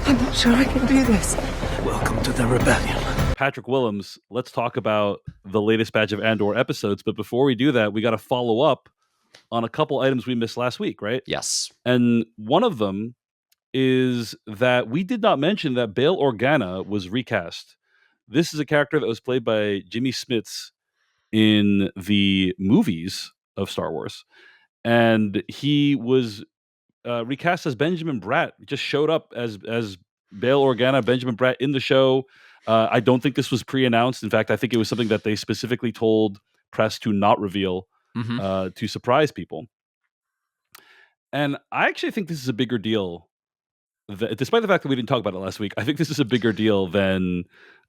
I'm not sure I can do this. Welcome to the rebellion. Patrick Willems, let's talk about the latest batch of Andor episodes. But before we do that, we got to follow up on a couple items we missed last week, right? Yes. And one of them is that we did not mention that Bale Organa was recast. This is a character that was played by Jimmy Smits in the movies of Star Wars. And he was recast as Benjamin Bratt, just showed up as Bale Organa, Benjamin Bratt in the show. I don't think this was pre-announced. In fact, I think it was something that they specifically told press to not reveal to surprise people. And I actually think this is a bigger deal. Despite the fact that we didn't talk about it last week, I think this is a bigger deal than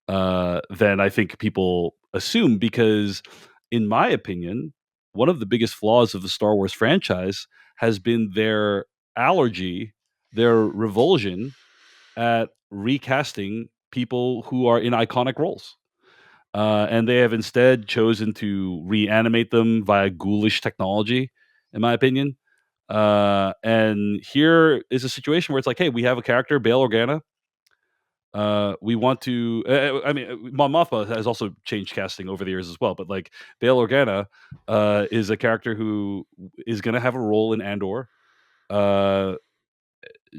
I think people assume, because in my opinion, one of the biggest flaws of the Star Wars franchise has been their allergy, their revulsion at recasting people who are in iconic roles. And they have instead chosen to reanimate them via ghoulish technology, in my opinion. And here is a situation where it's like, hey, we have a character, Bale Organa. We want to. I mean, Mon Mothma has also changed casting over the years as well. But like, Bale Organa is a character who is going to have a role in Andor.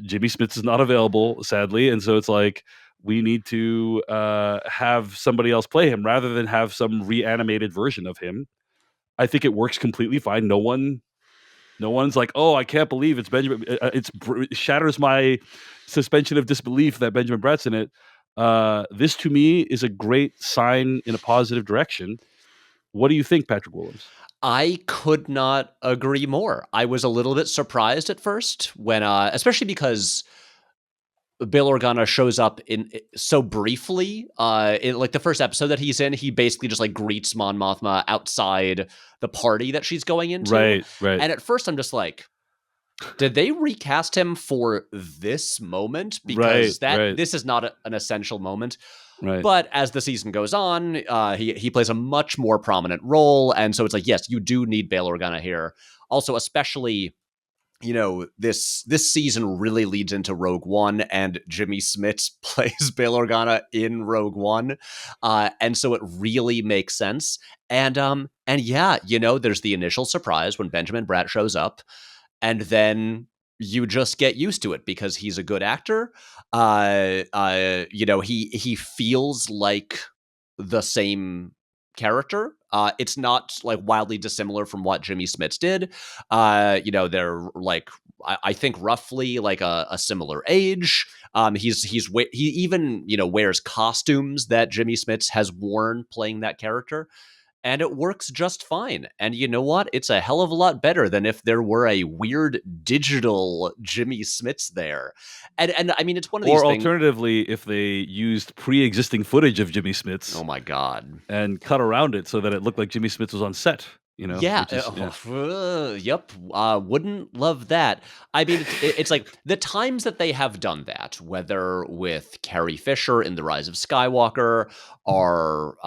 Jimmy Smits is not available, sadly, and so it's like we need to have somebody else play him rather than have some reanimated version of him. I think it works completely fine. No one's like, oh, I can't believe it's Benjamin. It shatters my suspension of disbelief that Benjamin Bratt's in it. This to me is a great sign in a positive direction. What do you think, Patrick Willems? I could not agree more. I was a little bit surprised at first when, especially because Bale Organa shows up in so briefly. In like the first episode that he's in, he basically just like greets Mon Mothma outside the party that she's going into. Right. And at first, I'm just like, did they recast him for this moment? Because this is not an essential moment. Right. But as the season goes on, he plays a much more prominent role. And so it's like, yes, you do need Bale Organa here. Also, especially, you know, this season really leads into Rogue One, and Jimmy Smits plays Bale Organa in Rogue One. And so it really makes sense. And yeah, you know, there's the initial surprise when Benjamin Bratt shows up, and then you just get used to it because he's a good actor. You know, he feels like the same character. It's not like wildly dissimilar from what Jimmy Smits did. You know, they're like, I think roughly like a similar age. He even, you know, wears costumes that Jimmy Smits has worn playing that character. And it works just fine. And you know what? It's a hell of a lot better than if there were a weird digital Jimmy Smits there. And I mean, it's one of these things. Or alternatively, if they used pre-existing footage of Jimmy Smits. Oh my God. And cut around it so that it looked like Jimmy Smits was on set. You know? Yeah. Yep. Wouldn't love that. I mean, it's like the times that they have done that, whether with Carrie Fisher in The Rise of Skywalker, or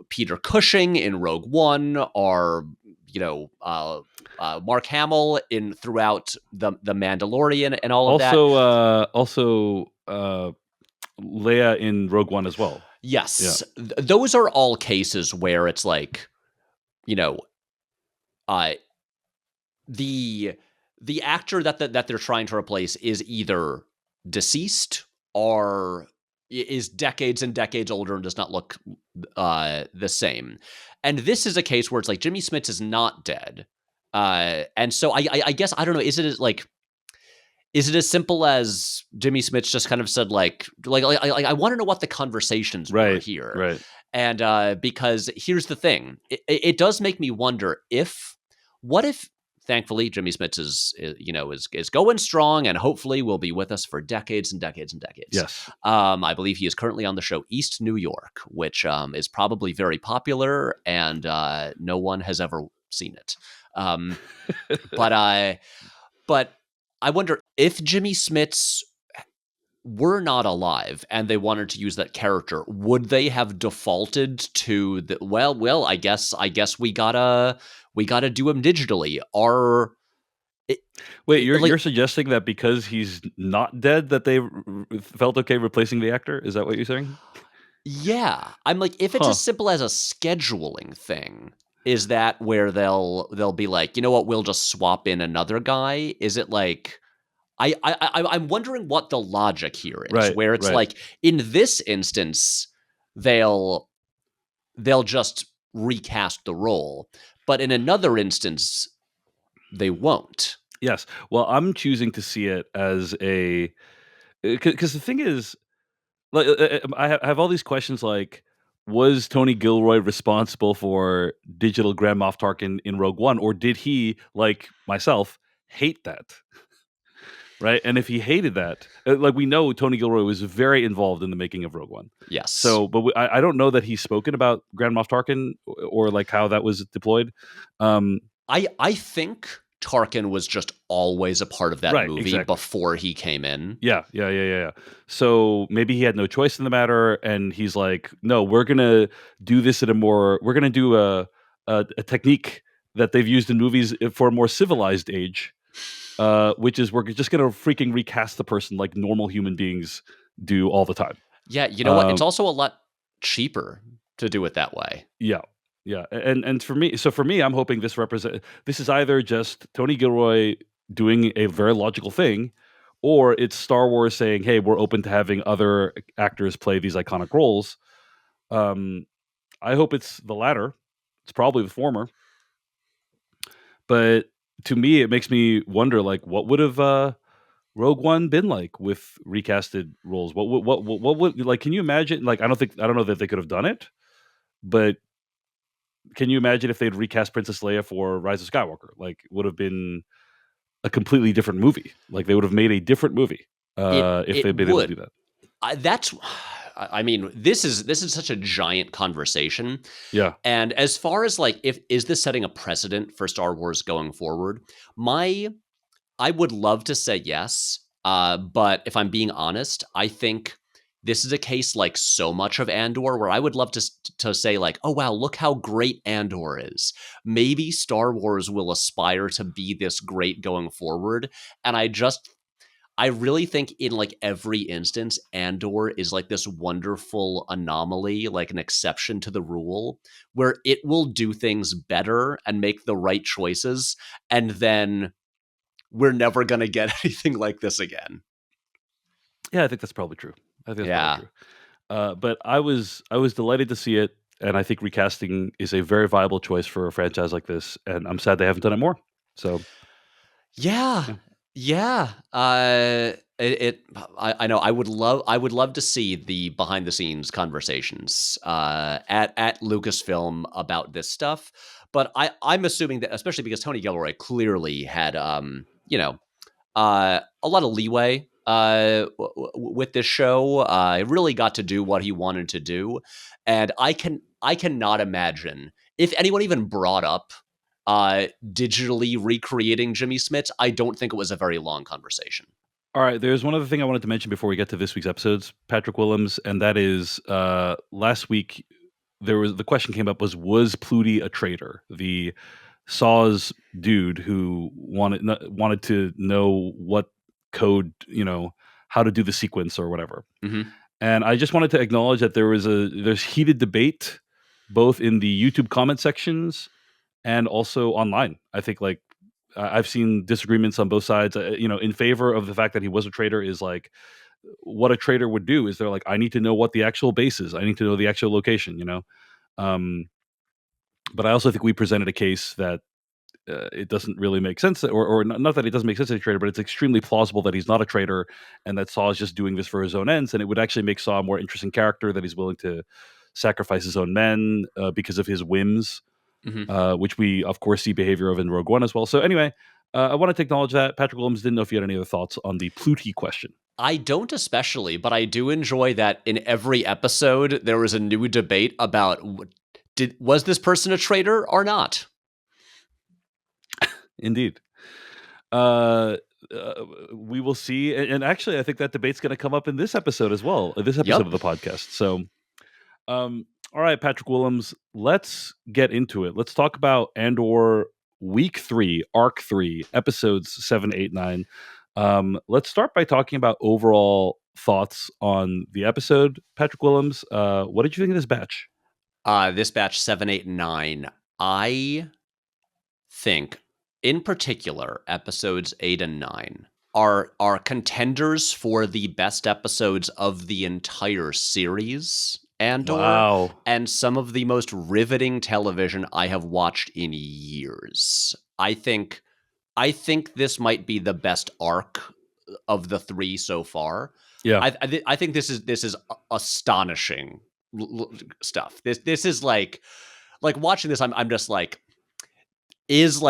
Peter Cushing in Rogue One, or, you know, Mark Hamill in throughout the Mandalorian and all of that. Also, Leia in Rogue One as well. Yes. Yeah. Those are all cases where it's like, you know, the actor that they're trying to replace is either deceased or is decades and decades older and does not look the same. And this is a case where it's like Jimmy Smits is not dead. And so I guess, I don't know, is it as simple as Jimmy Smits just kind of said, like I want to know what the conversations were here. Right. And because here's the thing, it does make me wonder what if, thankfully, Jimmy Smits is going strong and hopefully will be with us for decades and decades and decades. Yes. I believe he is currently on the show East New York, which is probably very popular, and no one has ever seen it. But I wonder if Jimmy Smits were not alive and they wanted to use that character, would they have defaulted to the well, I guess we gotta do him digitally? Wait, you're like, you're suggesting that because he's not dead, that they felt okay replacing the actor? Is that what you're saying? yeah, I'm like, if it's Huh. as simple as a scheduling thing, is that where they'll be like, you know what, we'll just swap in another guy? Is it like I'm wondering what the logic here is, Right, where it's right. like in this instance they'll just recast the role, but in another instance they won't. Yes. Well, I'm choosing to see it as a because the thing is, like, I have all these questions like, was Tony Gilroy responsible for digital Grand Moff Tarkin in Rogue One, or did he, like myself, hate that? Right? And if he hated that, like we know, Tony Gilroy was very involved in the making of Rogue One. Yes. So, but I don't know that he's spoken about Grand Moff Tarkin or like how that was deployed. I think Tarkin was just always a part of that Right, movie exactly. before he came in. Yeah. So maybe he had no choice in the matter, and he's like, "No, we're gonna do this at a more. We're gonna do a technique that they've used in movies for a more civilized age, which is we're just gonna freaking recast the person like normal human beings do all the time." Yeah, you know what? It's Um, also a lot cheaper to do it that way. yeah, and for me, I'm hoping this is either just Tony Gilroy doing a very logical thing, or it's Star Wars saying, "Hey, we're open to having other actors play these iconic roles." Um, I hope it's the latter. It's probably the former, but to me, it makes me wonder, like, what would have Rogue One been like with recasted roles? What would like? Can you imagine? Like, I don't know that they could have done it, but can you imagine if they'd recast Princess Leia for Rise of Skywalker? Like, it would have been a completely different movie. Like, they would have made a different movie if It they'd been able to would. do that. That's I mean, this is such a giant conversation. Yeah. And as far as like, if is this setting a precedent for Star Wars going forward? I would love to say yes, but if I'm being honest, I think this is a case like so much of Andor where I would love to say like, oh wow, look how great Andor is. Maybe Star Wars will aspire to be this great going forward, and I really think in like every instance, Andor is like this wonderful anomaly, like an exception to the rule, where it will do things better and make the right choices, and then we're never going to get anything like this again. Yeah, I think that's probably true. I think that's probably Yeah. true. But I was delighted to see it, and I think recasting is a very viable choice for a franchise like this, and I'm sad they haven't done it more. So, Yeah. yeah. Yeah. I know I would love to see the behind the scenes conversations at Lucasfilm about this stuff. But I'm assuming that, especially because Tony Gilroy clearly had a lot of leeway with this show. He really got to do what he wanted to do, and I cannot imagine if anyone even brought up digitally recreating Jimmy Smits. I don't think it was a very long conversation. All right, there's one other thing I wanted to mention before we get to this week's episodes, Patrick Willems, and that is last week the question came up was Pluty a traitor? The Saw's dude who wanted to know what code, how to do the sequence or whatever. Mm-hmm. And I just wanted to acknowledge that there's heated debate both in the YouTube comment sections and also online. I think like I've seen disagreements on both sides. In favor of the fact that he was a traitor is like what a traitor would do is they're like, I need to know what the actual base is. I need to know the actual location. Um, but I also think we presented a case that it doesn't really make sense, or not that it doesn't make sense as a traitor, but it's extremely plausible that he's not a traitor and that Saw is just doing this for his own ends. And it would actually make Saw a more interesting character that he's willing to sacrifice his own men because of his whims, Mm-hmm. which we, of course, see behavior of in Rogue One as well. So anyway, I wanted to acknowledge that. Patrick Williams didn't know if you had any other thoughts on the Pluty question. I don't especially, but I do enjoy that in every episode there was a new debate about was this person a traitor or not. Indeed. We will see. And actually, I think that debate's going to come up in this episode as well, this episode Yep. of the podcast. So, all right, Patrick Willems, let's get into it. Let's talk about Andor week 3, arc 3, episodes 7, 8, 9. Let's start by talking about overall thoughts on the episode. Patrick Willems, what did you think of this batch? This batch 7, 8, 9. I think, in particular, episodes 8 and 9 are contenders for the best episodes of the entire series, Andor, Wow. and some of the most riveting television I have watched in years. I think this might be the best arc of the 3 so far. Yeah. I think this is astonishing stuff. This is like watching this. I'm just like, is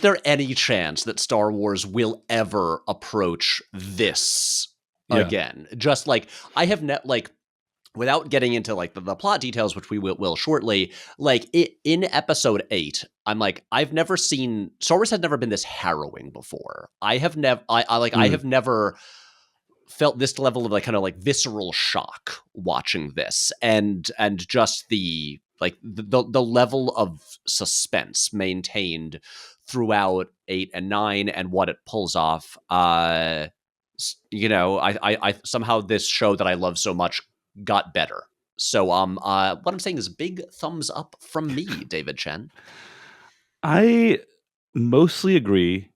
there any chance that Star Wars will ever approach this again? Just like, I have without getting into like the plot details, which we will shortly, like in episode 8, I'm like, I've never seen, Star Wars has never been this harrowing before. I have never, I have never felt this level of like kind of like visceral shock watching this, and just the the level of suspense maintained throughout 8 and 9 and what it pulls off. You know, I somehow this show that I love so much got better. So what I'm saying is big thumbs up from me, David Chen. I mostly agree.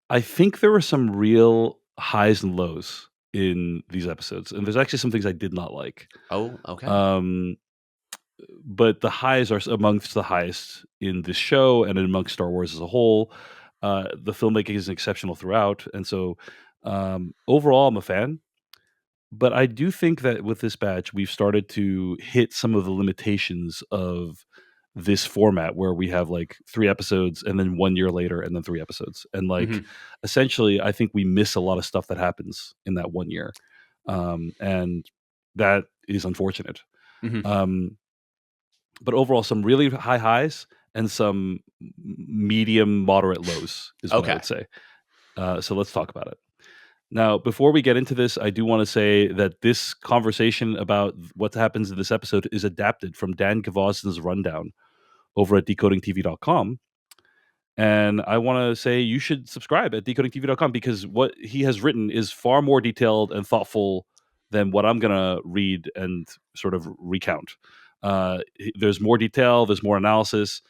I think there were some real highs and lows in these episodes, and there's actually some things I did not like. Oh, okay. But the highs are amongst the highest in this show and amongst Star Wars as a whole. The filmmaking is exceptional throughout, and so overall, I'm a fan. But I do think that with this batch, we've started to hit some of the limitations of this format, where we have like 3 episodes and then 1 year later and then 3 episodes, and like essentially, I think we miss a lot of stuff that happens in that 1 year, and that is unfortunate. But overall, some really high highs and some medium moderate lows is what I would say. So let's talk about it. Now, before we get into this, I do want to say that this conversation about what happens in this episode is adapted from Dan Gavosden's rundown over at decodingtv.com. And I want to say you should subscribe at decodingtv.com, because what he has written is far more detailed and thoughtful than what I'm going to read and sort of recount. There's more detail, there's more analysis.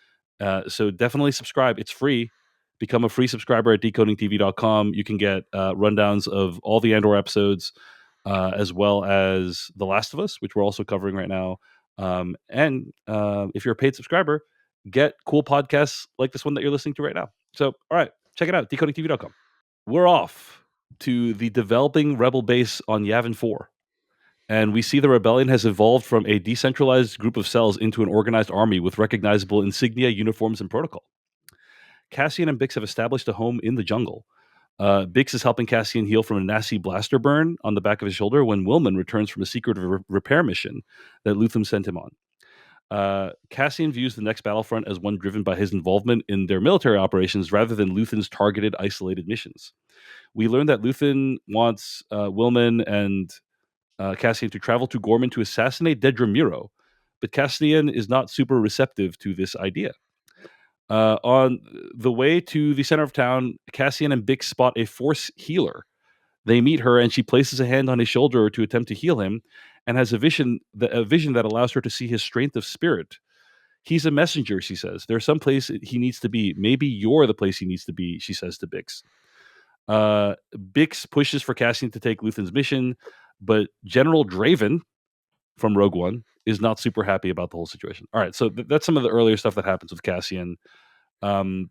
So definitely subscribe. It's free. Become a free subscriber at decodingtv.com. You can get rundowns of all the Andor episodes, as well as The Last of Us, which we're also covering right now. And if you're a paid subscriber, get cool podcasts like this one that you're listening to right now. So, all right, check it out, decodingtv.com. We're off to the developing rebel base on Yavin 4. And we see the rebellion has evolved from a decentralized group of cells into an organized army with recognizable insignia, uniforms, and protocol. Cassian and Bix have established a home in the jungle. Bix is helping Cassian heal from a nasty blaster burn on the back of his shoulder when Willman returns from a secret repair mission that Luthum sent him on. Cassian views the next battlefront as one driven by his involvement in their military operations rather than Luthen's targeted, isolated missions. We learn that Luthen wants Willman and Cassian to travel to Ghorman to assassinate Dedra Miro, but Cassian is not super receptive to this idea. On the way to the center of town, Cassian and Bix spot a Force healer. They meet her, and she places a hand on his shoulder to attempt to heal him, and has a vision that allows her to see his strength of spirit. He's a messenger, she says. There's some place he needs to be. Maybe you're the place he needs to be, she says to Bix. Bix pushes for Cassian to take Luthen's mission, but General Draven from Rogue One is not super happy about the whole situation. All right, so that's some of the earlier stuff that happens with Cassian.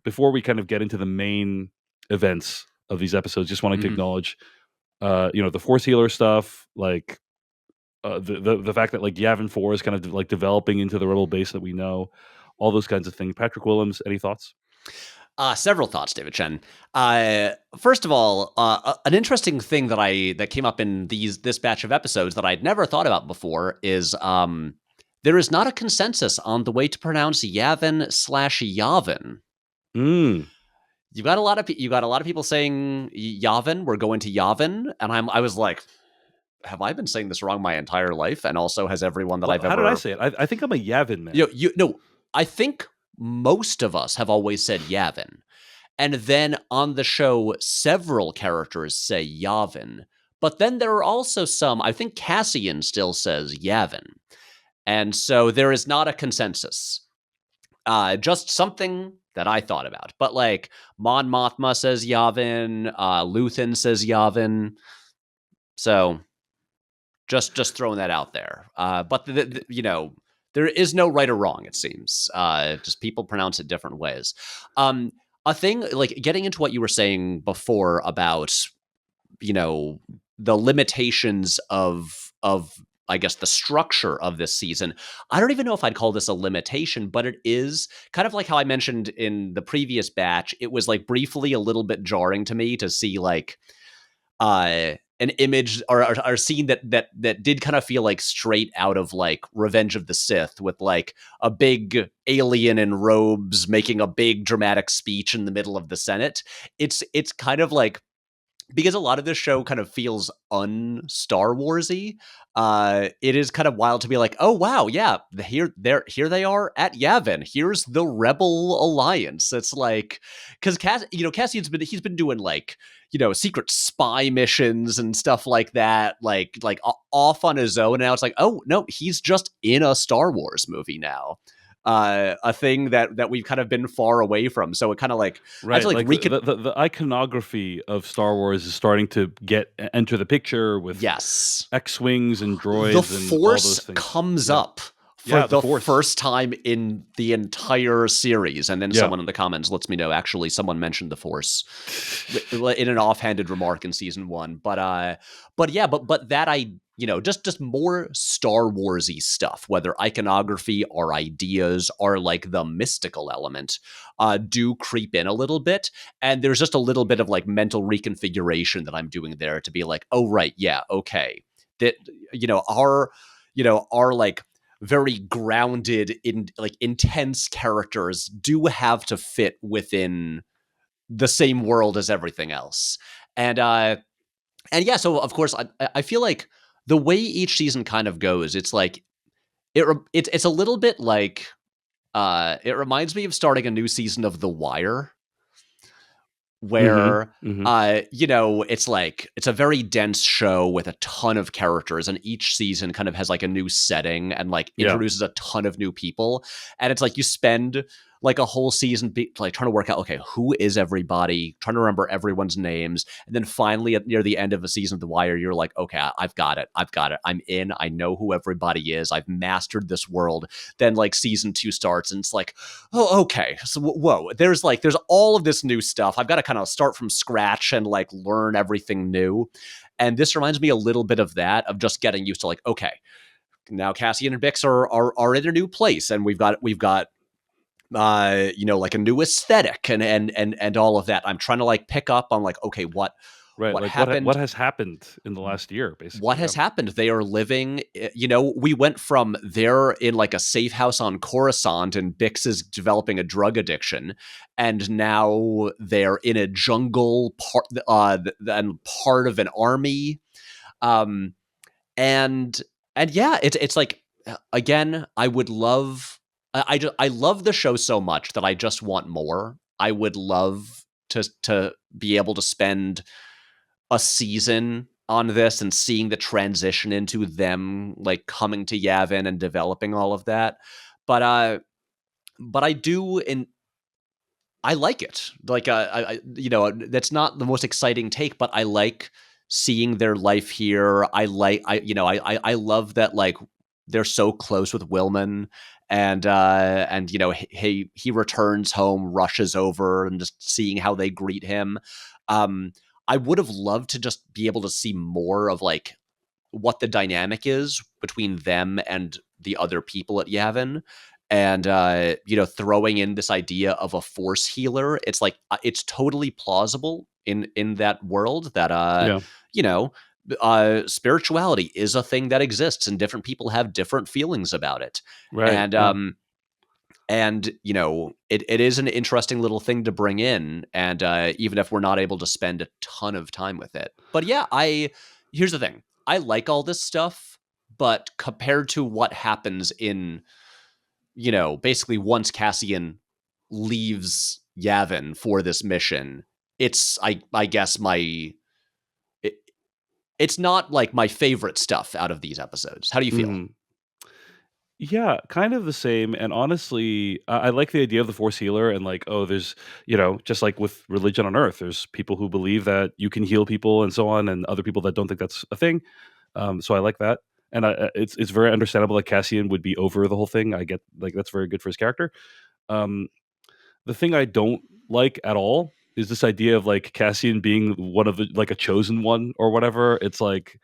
Before we kind of get into the main events of these episodes, just wanting to acknowledge, the Force healer stuff, like the fact that like Yavin 4 is kind of like developing into the rebel base that we know, all those kinds of things. Patrick Willems, any thoughts? Several thoughts, David Chen. First of all, an interesting thing that came up in this batch of episodes that I'd never thought about before is there is not a consensus on the way to pronounce Yavin/Yavin. You got a lot of people saying Yavin. We're going to Yavin, and I was like, have I been saying this wrong my entire life? And also, has everyone that I've ever... How did I say it? I think I'm a Yavin man. No, I think most of us have always said Yavin. And then on the show, several characters say Yavin. But then there are also some, I think Cassian still says Yavin. And so there is not a consensus. Just something that I thought about. But like Mon Mothma says Yavin, Luthen says Yavin. So just throwing that out there. But there is no right or wrong, it seems. Just people pronounce it different ways. A thing, like getting into what you were saying before about, the limitations of I guess the structure of this season. I don't even know if I'd call this a limitation, but it is kind of like how I mentioned in the previous batch. It was like briefly a little bit jarring to me to see like an image or a scene that did kind of feel like straight out of like Revenge of the Sith, with like a big alien in robes making a big dramatic speech in the middle of the Senate. It's kind of like, because a lot of this show kind of feels un-Star Warsy. It is kind of wild to be like, oh wow, yeah, here they are at Yavin. Here's the Rebel Alliance. It's like, because Cassian's been doing like, secret spy missions and stuff like that, like off on his own. And now it's like, oh no, he's just in a Star Wars movie now. A thing that we've kind of been far away from. So it kind of like, right, like the iconography of Star Wars is starting to enter the picture with X-wings and droids. The Force and all those comes up for the first time in the entire series. And then someone in the comments lets me know, actually, someone mentioned the Force in an offhanded remark in season 1. But that just more Star Warsy stuff, whether iconography or ideas or like the mystical element, do creep in a little bit. And there's just a little bit of like mental reconfiguration that I'm doing there to be like, oh right, yeah, okay, that our like very grounded in like intense characters do have to fit within the same world as everything else. And yeah, so of course I feel like the way each season kind of goes, it's like it's a little bit like it reminds me of starting a new season of The Wire, where it's like it's a very dense show with a ton of characters, and each season kind of has like a new setting and like introduces a ton of new people, and it's like you spend like a whole season like trying to work out, okay, who is everybody, trying to remember everyone's names, and then finally near the end of a season of The Wire, you're like, okay, I've got it, I'm in, I know who everybody is, I've mastered this world. Then like season 2 starts and it's like, oh okay, so whoa, there's all of this new stuff, I've got to kind of start from scratch and like learn everything new. And this reminds me a little bit of that, of just getting used to like, okay, now Cassian and Bix are in a new place, and we've got like a new aesthetic and all of that. I'm trying to like pick up on like, okay, what like happened? What has happened in the last year, basically? What has happened? They are living, we went from they're in like a safe house on Coruscant and Bix is developing a drug addiction, and now they're in a jungle and part of an army. And yeah, it's like, again, I would love, I love the show so much that I just want more. I would love to be able to spend a season on this and seeing the transition into them like coming to Yavin and developing all of that. But I do, and I like it. Like that's not the most exciting take, but I like seeing their life here. I love that like they're so close with Willman, and he returns home, rushes over, and just seeing how they greet him. I would have loved to just be able to see more of like what the dynamic is between them and the other people at Yavin. And throwing in this idea of a Force healer, it's like it's totally plausible in that world that spirituality is a thing that exists, and different people have different feelings about it. Right. And it is an interesting little thing to bring in, and even if we're not able to spend a ton of time with it. But yeah, here's the thing, I like all this stuff, but compared to what happens in basically once Cassian leaves Yavin for this mission, it's I guess it's not like my favorite stuff out of these episodes. How do you feel? Mhm. Yeah, kind of the same. And honestly, I like the idea of the Force healer and like, oh, there's, just like with religion on Earth, there's people who believe that you can heal people and so on, and other people that don't think that's a thing. So I like that. And it's very understandable that Cassian would be over the whole thing. I get like that's very good for his character. Um, the thing I don't like at all is this idea of like Cassian being one of the like a chosen one or whatever. It's like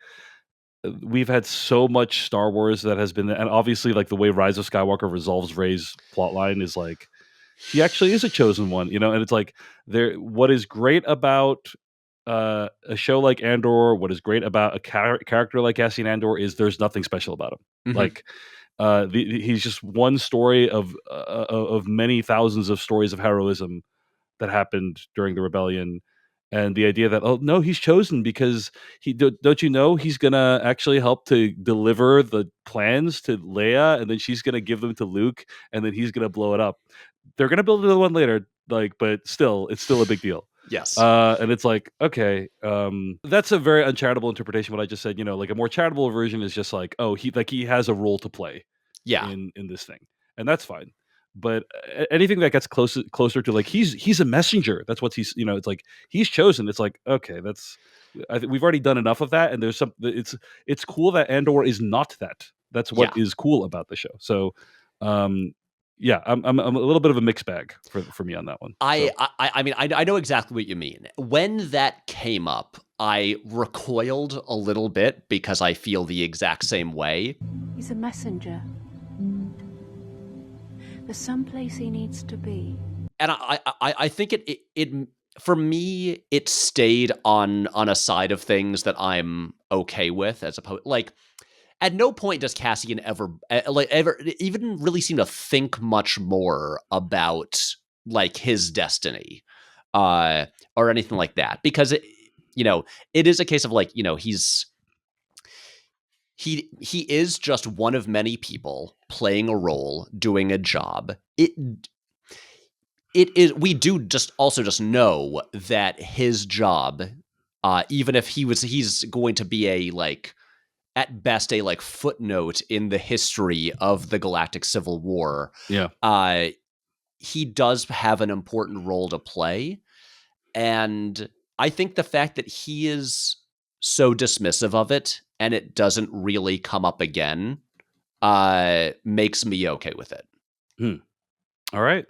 we've had so much Star Wars that has been, and obviously like the way Rise of Skywalker resolves Rey's plotline is like she actually is a chosen one, and it's like there. What is great about a show like Andor, what is great about a character like Cassian Andor is there's nothing special about him. Mhm. Like he's just one story of many thousands of stories of heroism that happened during the rebellion, and the idea that, oh no, he's chosen because don't you know he's gonna actually help to deliver the plans to Leia, and then she's gonna give them to Luke, and then he's gonna blow it up. They're gonna build another one later, like, but still, it's still a big deal. Yes. And it's like, okay, that's a very uncharitable interpretation. What I just said, like a more charitable version is just like, oh, he has a role to play Yeah. in this thing, and that's fine. But anything that gets closer to like he's a messenger. That's what he's it's like he's chosen. It's like, okay, I think we've already done enough of that, and there's some. It's cool that Andor is not that. That's what Yeah. is cool about the show. So, yeah, I'm a little bit of a mixed bag for me on that one. So. I mean, I know exactly what you mean. When that came up, I recoiled a little bit because I feel the exact same way. He's a messenger. There's someplace he needs to be. And I think it for me, it stayed on a side of things that I'm okay with, as opposed like at no point does Cassian ever even really seem to think much more about like his destiny or anything like that, because it is a case of like, he is just one of many people playing a role, doing a job. It is, we do just know that his job, even if he's going to be a like at best a like footnote in the history of the Galactic Civil War. Yeah. He does have an important role to play. And I think the fact that he is so dismissive of it and it doesn't really come up again makes me okay with it. All right.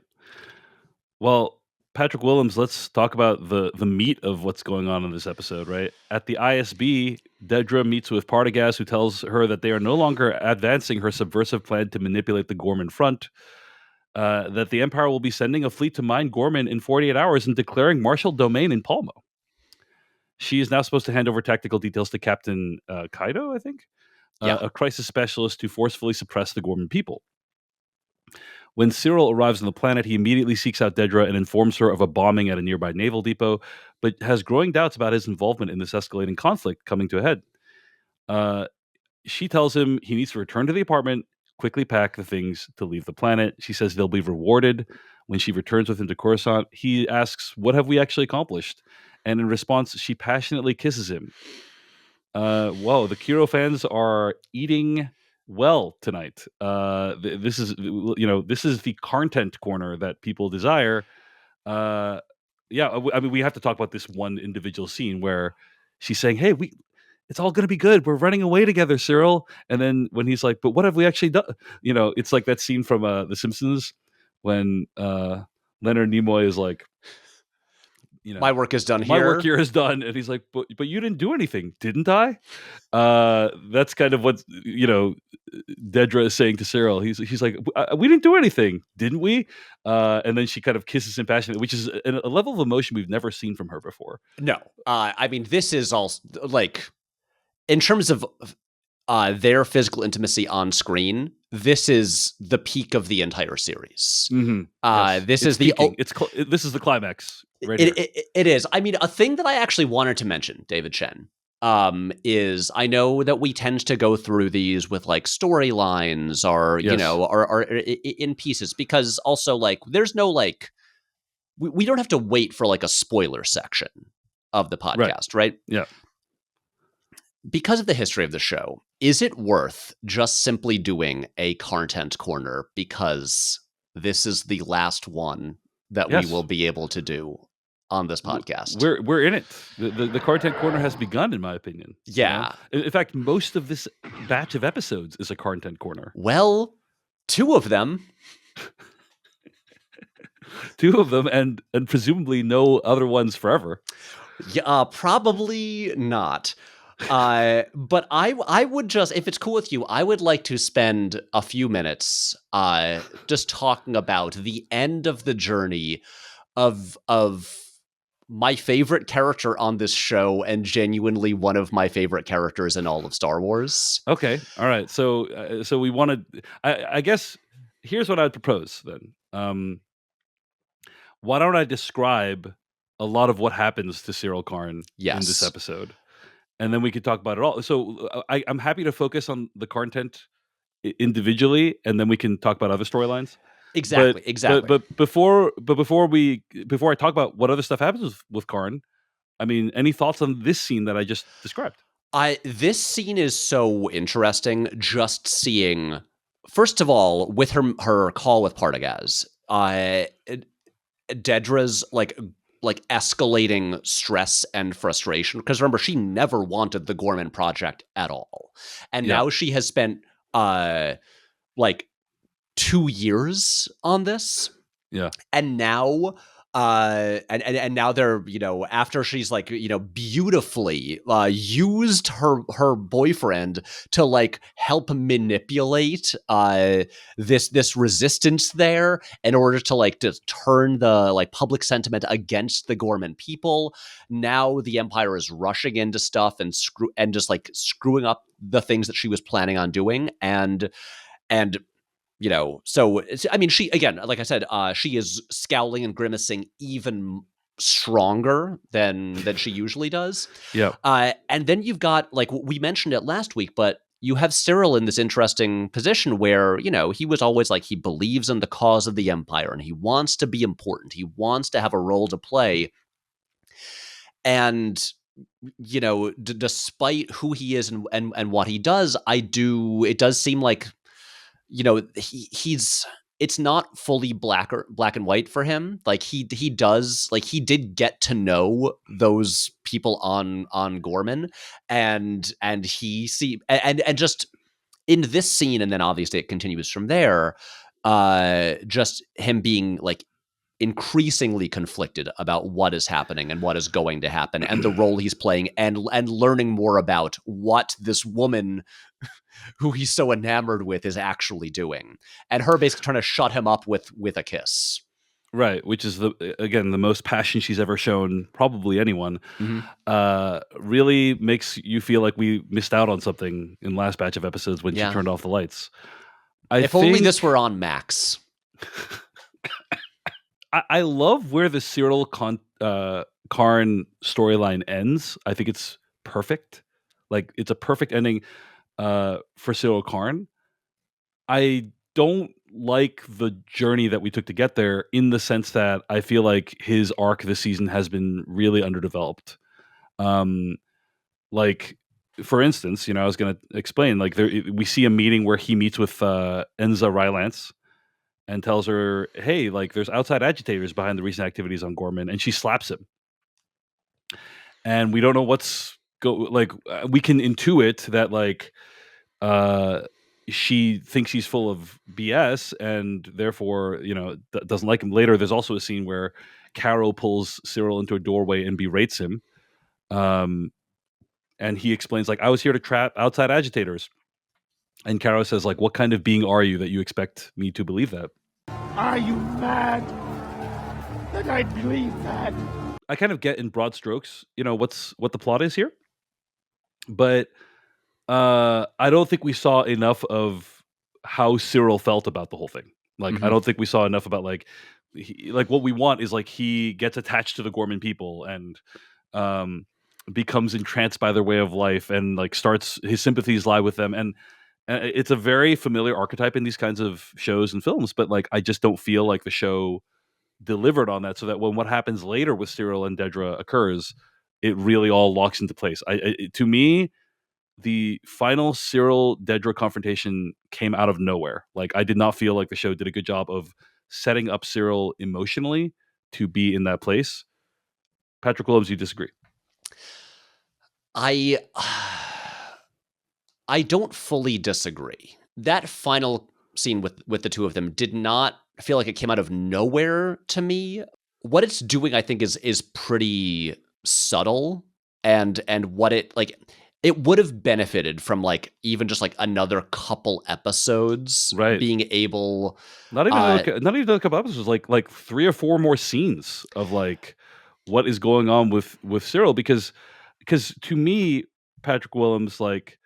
Well, Patrick Willems, let's talk about the meat of what's going on in this episode, right? At the ISB, Dedra meets with Partagaz, who tells her that they are no longer advancing her subversive plan to manipulate the Ghorman front, that the Empire will be sending a fleet to mine Ghorman in 48 hours and declaring martial domain in Palmo. She is now supposed to hand over tactical details to Captain Kaido, I think, a crisis specialist to forcefully suppress the Ghorman people. When Sirill arrives on the planet, he immediately seeks out Dedra and informs her of a bombing at a nearby naval depot, but has growing doubts about his involvement in this escalating conflict coming to a head. She tells him he needs to return to the apartment, quickly pack the things to leave the planet. She says they'll be rewarded. When she returns with him to Coruscant, he asks, "What have we actually accomplished?" And in response, she passionately kisses him. Whoa, the Kiro fans are eating well tonight. This is the content corner that people desire. I mean, we have to talk about this one individual scene where she's saying, "Hey, it's all going to be good. We're running away together, Sirill." And then when he's like, "But what have we actually done?" It's like that scene from The Simpsons when Leonard Nimoy is like, my work is done here. My work here is done. And he's like, but you didn't do anything, didn't I? That's kind of what, Dedra is saying to Sirill. He's like, we didn't do anything, didn't we? And then she kind of kisses him passionately, which is a level of emotion we've never seen from her before. No. I mean, this is also like, in terms of their physical intimacy on screen, this is the peak of the entire series. Mm-hmm. Yes. This is this is the climax. Right it is. I mean, a thing that I actually wanted to mention, David Chen, is I know that we tend to go through these with like storylines or, Yes. or in pieces, because also like there's no like, we don't have to wait for like a spoiler section of the podcast, right? Yeah. Because of the history of the show, is it worth just simply doing a content corner because this is the last one that we Yes. will be able to do on this podcast? We're in it. The content corner has begun, in my opinion. Yeah. In fact, most of this batch of episodes is a content corner. Well, 2 of them. 2 of them, and presumably no other ones forever. Yeah, probably not. But I would just, if it's cool with you, I would like to spend a few minutes just talking about the end of the journey of my favorite character on this show and genuinely one of my favorite characters in all of Star Wars. Okay, all right. So we wanted. I guess here's what I'd propose then. Why don't I describe a lot of what happens to Sirill Karn in this episode, and then we could talk about it all. So I'm happy to focus on the content individually, and then we can talk about other storylines. Exactly. But before I talk about what other stuff happens with Karn, I mean, any thoughts on this scene that I just described? This scene is so interesting. Just seeing, first of all, with her call with Partagaz, Dedra's like escalating stress and frustration, because remember, she never wanted the Ghorman project at all, and now she has spent like 2 years on this, and now and now they're, after she's like, beautifully used her boyfriend to like help manipulate this resistance there in order to like to turn the like public sentiment against the Ghorman people. Now the Empire is rushing into stuff and just like screwing up the things that she was planning on doing, and so I mean, she, again, like I said, she is scowling and grimacing even stronger than she usually does. Yeah. And then you've got, like, we mentioned it last week, but you have Sirill in this interesting position where, he was always like, he believes in the cause of the Empire and he wants to be important. He wants to have a role to play. And despite who he is and what he does, it does seem like, he's, it's not fully black and white for him. Like he did get to know those people on Ghorman, and he and just in this scene, and then obviously it continues from there. Just him being like increasingly conflicted about what is happening and what is going to happen and the role he's playing, and learning more about what this woman who he's so enamored with is actually doing, and her basically trying to shut him up with a kiss. Right, which is the most passion she's ever shown, probably anyone. Really makes you feel like we missed out on something in last batch of episodes when she turned off the lights. If only this were on Max. I love where the Sirill Karn storyline ends. I think it's perfect. Like, it's a perfect ending for Sirill Karn. I don't like the journey that we took to get there, in the sense that I feel like his arc this season has been really underdeveloped. Like, for instance, I was going to explain, like, we see a meeting where he meets with Enza Rylance and tells her, hey, like, there's outside agitators behind the recent activities on Ghorman, and she slaps him. And we don't know we can intuit that, like, she thinks he's full of BS and therefore, doesn't like him. Later, there's also a scene where Caro pulls Sirill into a doorway and berates him. And he explains, like, I was here to trap outside agitators. And Caro says, like, what kind of being are you that you expect me to believe that? Are you mad that I believe that? I kind of get in broad strokes, what the plot is here. But I don't think we saw enough of how Sirill felt about the whole thing. Like, I don't think we saw enough about, like, what we want is, like, he gets attached to the Ghorman people, and becomes entranced by their way of life and like starts his sympathies lie with them. And it's a very familiar archetype in these kinds of shows and films, but like I just don't feel like the show delivered on that, so that when what happens later with Sirill and Dedra occurs, it really all locks into place. To me, the final Sirill Dedra confrontation came out of nowhere. Like I did not feel like the show did a good job of setting up Sirill emotionally to be in that place. Patrick Willems, you disagree? I don't fully disagree. That final scene with the two of them did not feel like it came out of nowhere to me. What it's doing, I think, is pretty subtle, and what it like. It would have benefited from like even just like another couple episodes, Right. being able not even a couple episodes, like 3 or 4 more scenes of like what is going on with Sirill, because to me, Patrick Willems, like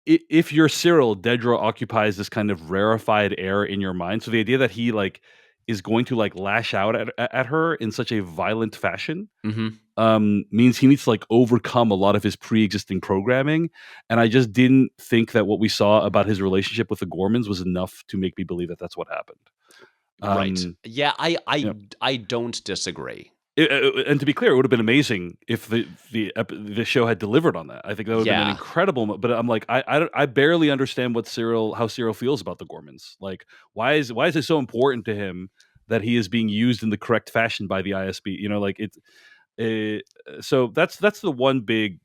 if you're Sirill, Dedra occupies this kind of rarefied air in your mind. So the idea that he like is going to like lash out at her in such a violent fashion means he needs to like overcome a lot of his pre-existing programming. And I just didn't think that what we saw about his relationship with the Ghormans was enough to make me believe that that's what happened. Right. Yeah, I yeah. I don't disagree. And to be clear, it would have been amazing if the show had delivered on that. I think that would have been an incredible. But I'm like, I barely understand how Sirill feels about the Ghormans. Like, why is it so important to him that he is being used in the correct fashion by the ISB? You know, like so that's the one big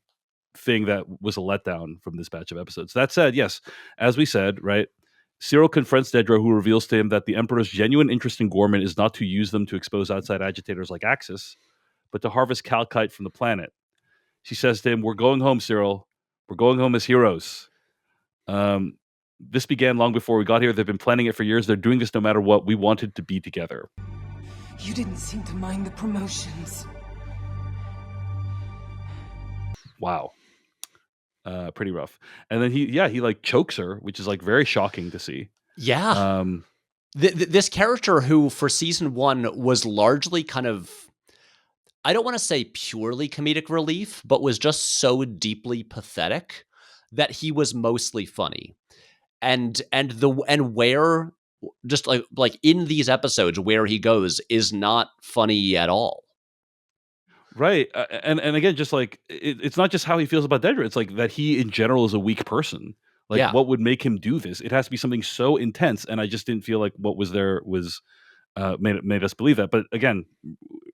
thing that was a letdown from this batch of episodes. That said, yes, as we said, right, Sirill confronts Dedra, who reveals to him that the Emperor's genuine interest in Ghorman is not to use them to expose outside agitators like Axis, but to harvest Calcite from the planet. She says to him, "We're going home, Sirill. We're going home as heroes. This began long before we got here. They've been planning it for years. They're doing this no matter what. We wanted to be together." You didn't seem to mind the promotions. Wow. Pretty rough. And then he like chokes her, which is like very shocking to see. Yeah. This character who for season 1 was largely kind of, I don't want to say purely comedic relief, but was just so deeply pathetic that he was mostly funny. And where just like in these episodes where he goes is not funny at all. Right. And again, just like it's not just how he feels about Dedra. It's like that he in general is a weak person. Like what would make him do this? It has to be something so intense. And I just didn't feel like what was there was made us believe that. But again,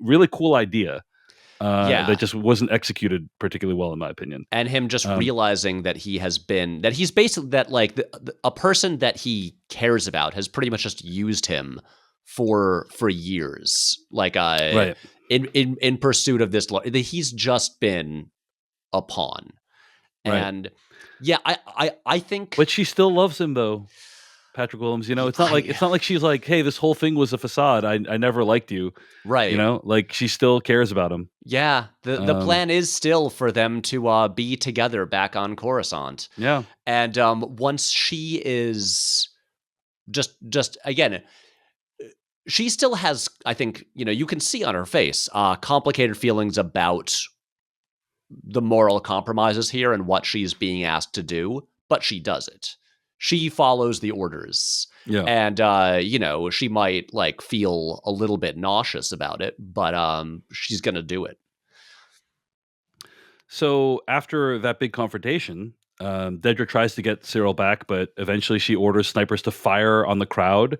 really cool idea. That just wasn't executed particularly well, in my opinion. And him just realizing that he's basically that like a person that he cares about has pretty much just used him for years. Like right. In pursuit of this, he's just been a pawn. Right. And yeah, I think, but she still loves him though. Patrick Willems, you know, it's not like she's like, "Hey, this whole thing was a facade. I never liked you." Right. You know, like she still cares about him. Yeah. The plan is still for them to be together back on Coruscant. Yeah. And once she is just again, she still has, I think, you know, you can see on her face complicated feelings about the moral compromises here and what she's being asked to do, but she does it. She follows the orders. Yeah. And, you know, she might like feel a little bit nauseous about it, but she's going to do it. So after that big confrontation, Dedra tries to get Sirill back, but eventually she orders snipers to fire on the crowd.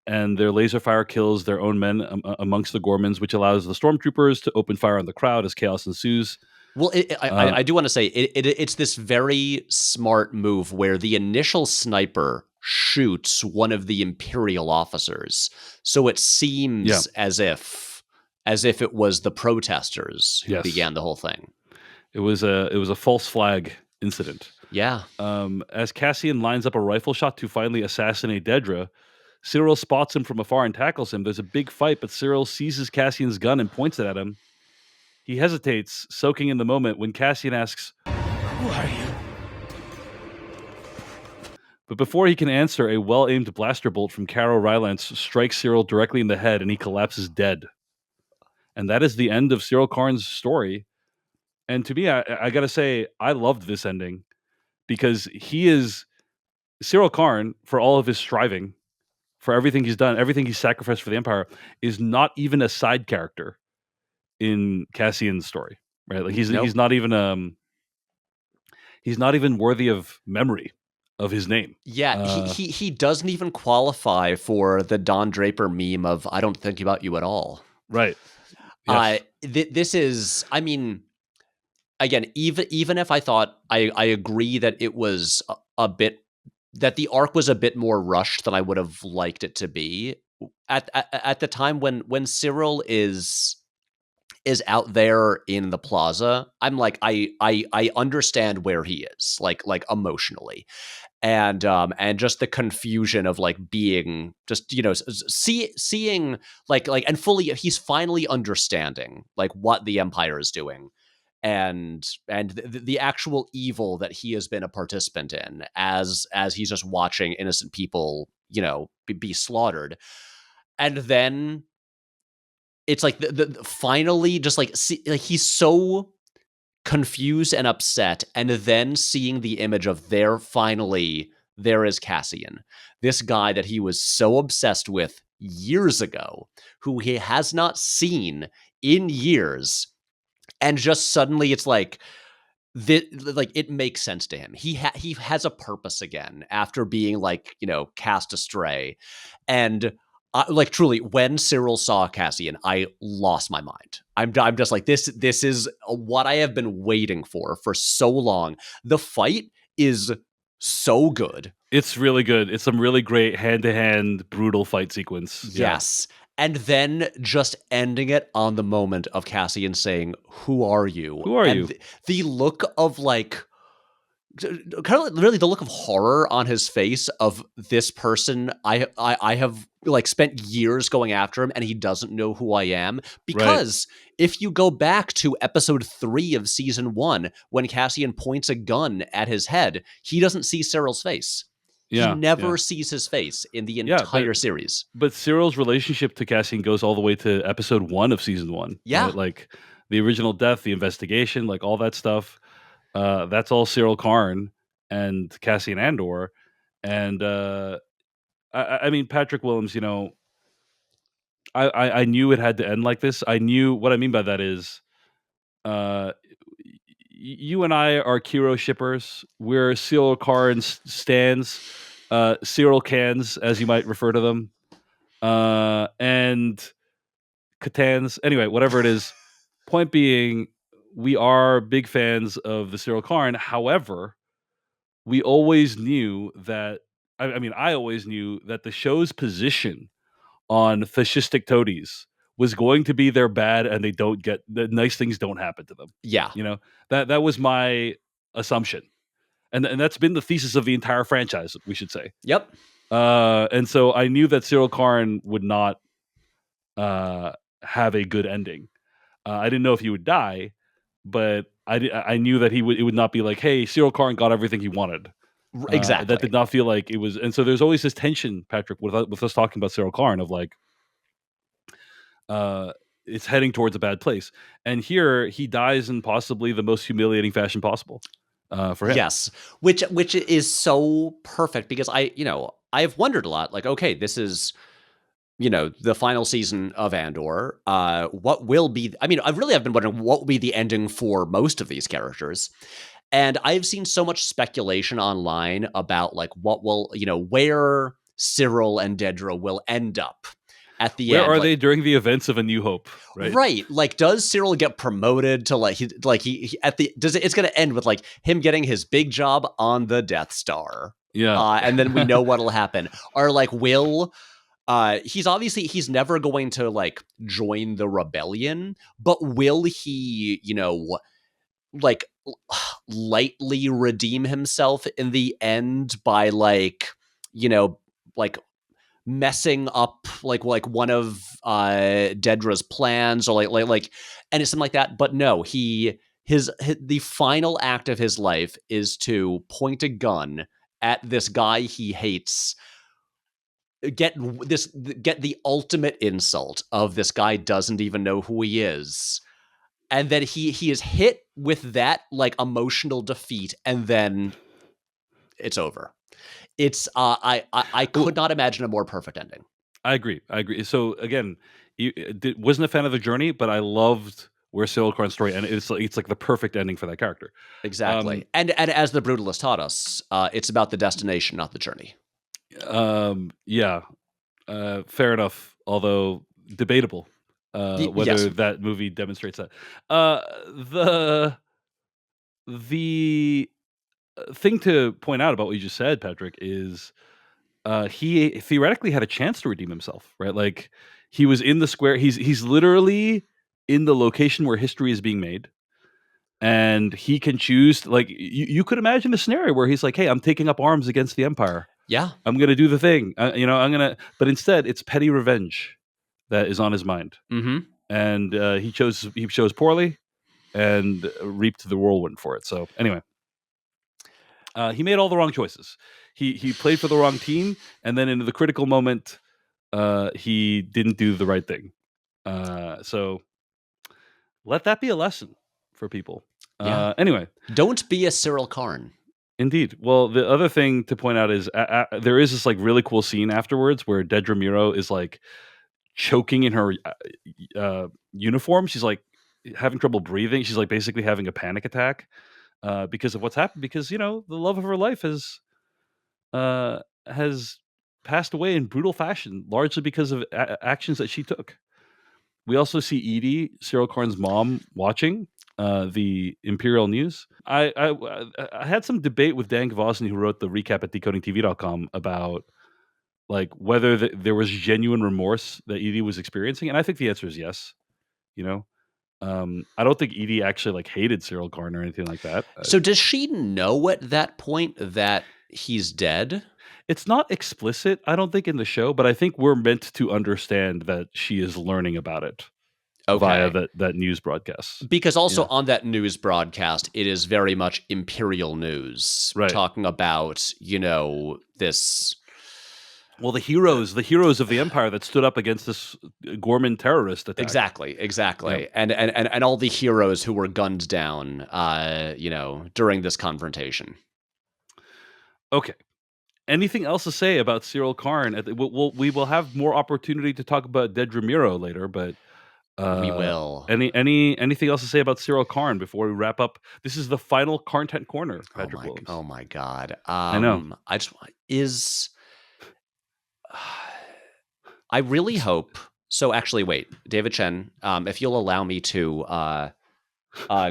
And their laser fire kills their own men amongst the Ghormans, which allows the stormtroopers to open fire on the crowd as chaos ensues. Well, I do want to say it's this very smart move where the initial sniper shoots one of the Imperial officers, so it seems as if it was the protesters who began the whole thing. It was a false flag incident. Yeah. As Cassian lines up a rifle shot to finally assassinate Dedra, Sirill spots him from afar and tackles him. There's a big fight, but Sirill seizes Cassian's gun and points it at him. He hesitates, soaking in the moment, when Cassian asks, "Who are you?" But before he can answer, a well-aimed blaster bolt from Caro Rylance strikes Sirill directly in the head, and he collapses dead. and that is the end of Sirill Karn's story. And to me, I gotta say, I loved this ending because he is Sirill Karn, for all of his striving, for everything he's done, everything he's sacrificed for the Empire, is not even a side character in Cassian's story, right? Like he's not even worthy of memory of his name. Yeah, he doesn't even qualify for the Don Draper meme of "I don't think about you at all." Right. Yes. This is, I mean, again, even if I thought I agree that it was a bit, that the arc was a bit more rushed than I would have liked it to be at the time when Sirill is out there in the plaza. I'm like, I understand where he is, like emotionally, and just the confusion of like being just, you know, seeing like and fully, he's finally understanding like what the Empire is doing, and the actual evil that he has been a participant in as he's just watching innocent people, you know, be slaughtered. And then it's like the finally just like, like he's so confused and upset, and then seeing the image of there is Cassian, this guy that he was so obsessed with years ago, who he has not seen in years, and just suddenly it's like it makes sense to him. He has a purpose again after being, like, you know, cast astray. And like truly, when Sirill saw Cassian, I lost my mind. I'm just like, this is what I have been waiting for so long. The fight is so good. It's really good. It's some really great hand-to-hand brutal fight sequence. Yes. And then just ending it on the moment of Cassian saying, "Who are you?" Who are you? The look of like, kind of really the look of horror on his face of this person I have like spent years going after him, and he doesn't know who I am. Because if you go back to episode 3 of season 1, when Cassian points a gun at his head, he doesn't see Sirill's face. He never sees his face in the entire series. But Sirill's relationship to Cassian goes all the way to episode 1 of season 1. Yeah. Right? Like the original death, the investigation, like all that stuff. That's all Sirill Karn and Cassian Andor. And I mean, Patrick Willems, you know, I knew it had to end like this. I knew what I mean by that is you and I are Kiro shippers. We're Sirill Karn stands, Sirill cans, as you might refer to them, and Catans. Anyway, whatever it is. Point being, we are big fans of the Sirill Karn. However, we always knew that. I mean, I always knew that the show's position on fascistic toadies was going to be they're bad and they don't get the nice things don't happen to them. Yeah. You know, that was my assumption. And that's been the thesis of the entire franchise, we should say. Yep. And so I knew that Sirill Karn would not have a good ending. I didn't know if he would die, but I knew that it would not be like, hey, Sirill Karn got everything he wanted. Exactly. That did not feel like it was. And so there's always this tension, Patrick, with us talking about Sirill Karn of like, it's heading towards a bad place. And here he dies in possibly the most humiliating fashion possible for him. Yes, which is so perfect, because I've wondered a lot, like, okay, this is, you know, the final season of Andor. What will be? I mean, I've been wondering what will be the ending for most of these characters. And I've seen so much speculation online about like what will, you know, where Sirill and Dedra will end up at the end. Where are they during the events of A New Hope? Right. Like, does Sirill get promoted to it's going to end with like him getting his big job on the Death Star? Yeah. And then we know what'll happen. Or like, he's never going to like join the rebellion, but will he, you know, like lightly redeem himself in the end by like, you know, like messing up like one of Dedra's plans, or like and it's something like that. But no, the final act of his life is to point a gun at this guy he hates get the ultimate insult of this guy doesn't even know who he is, and then he is hit with that like emotional defeat, and then it's over. It's I could not imagine a more perfect ending. I agree. So again, wasn't a fan of the journey, but I loved where Sirill Karn's story ended. It's like the perfect ending for that character. Exactly. And as the Brutalist taught us, it's about the destination, not the journey. Yeah. Fair enough, although debatable whether yes. that movie demonstrates that. The thing to point out about what you just said, Patrick, is he theoretically had a chance to redeem himself, right? Like he was in the square. He's literally in the location where history is being made, and he can choose. Like you could imagine a scenario where he's like, "Hey, I'm taking up arms against the Empire. Yeah, I'm gonna do the thing. I'm gonna." But instead, it's petty revenge that is on his mind, and he chose poorly and reaped the whirlwind for it. So anyway. He made all the wrong choices. He played for the wrong team, and then into the critical moment, he didn't do the right thing. So let that be a lesson for people. Yeah. Anyway, don't be a Sirill Karn. Indeed. Well, the other thing to point out is there is this like really cool scene afterwards where Dedra Miro is like choking in her uniform. She's like having trouble breathing. She's like basically having a panic attack. Because of what's happened, because the love of her life has passed away in brutal fashion, largely because of actions that she took. We also see Edie, Sirill Karn's mom, watching the Imperial News. I had some debate with Dan Gavosny, who wrote the recap at decodingtv.com, about like whether there was genuine remorse that Edie was experiencing, and I think the answer is yes. I don't think Edie actually like hated Sirill Karn or anything like that. So does she know at that point that he's dead? It's not explicit, I don't think, in the show, but I think we're meant to understand that she is learning about it via that news broadcast. Because also on that news broadcast, it is very much Imperial news, right, talking about this. Well, the heroes of the Empire that stood up against this Ghorman terrorist attack. Exactly. Yeah. And all the heroes who were gunned down, during this confrontation. Okay. Anything else to say about Sirill Karn? We will have more opportunity to talk about Dedra Miro later, but we will. Anything else to say about Sirill Karn before we wrap up? This is the final Content Corner, Patrick Willems. Oh my God. I know. I really hope. So actually, wait, David Chen, if you'll allow me to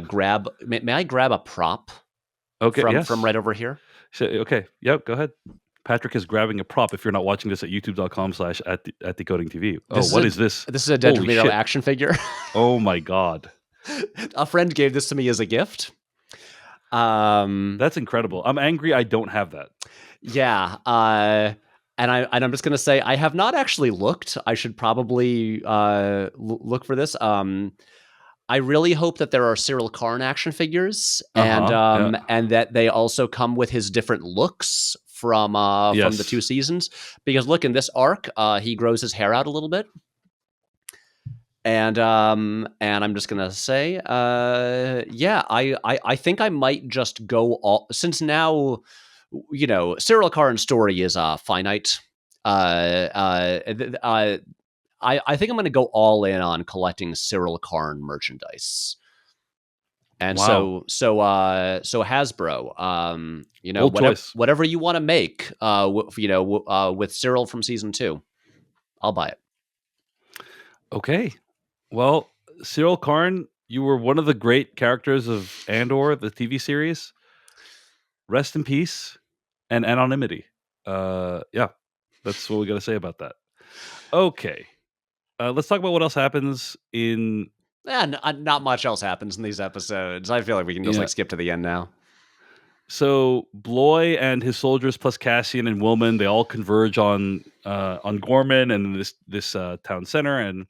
grab, may I grab a prop? Okay, from right over here. So, okay, yep, go ahead. Patrick is grabbing a prop. If you're not watching this at youtube.com/@decodingtv. What is this? This is a Dedra Miro action figure. Oh my God! A friend gave this to me as a gift. That's incredible. I'm angry I don't have that. Yeah. And I'm just gonna say I have not actually looked. I should probably look for this. I really hope that there are Sirill Karn action figures, and that they also come with his different looks from the 2 seasons. Because look, in this arc, he grows his hair out a little bit, and I'm just gonna say, I think I might just go all, since now, Sirill Karn's story is finite. I think I'm going to go all in on collecting Sirill Karn merchandise. And so Hasbro, whatever you want to make, with Sirill from season 2, I'll buy it. Okay. Well, Sirill Karn, you were one of the great characters of Andor, the TV series. Rest in peace and anonymity. That's what we got to say about that. Okay. Let's talk about what else happens in... not much else happens in these episodes. I feel like we can just skip to the end now. So Bloy and his soldiers plus Cassian and Willman, they all converge on Ghorman and this town center, and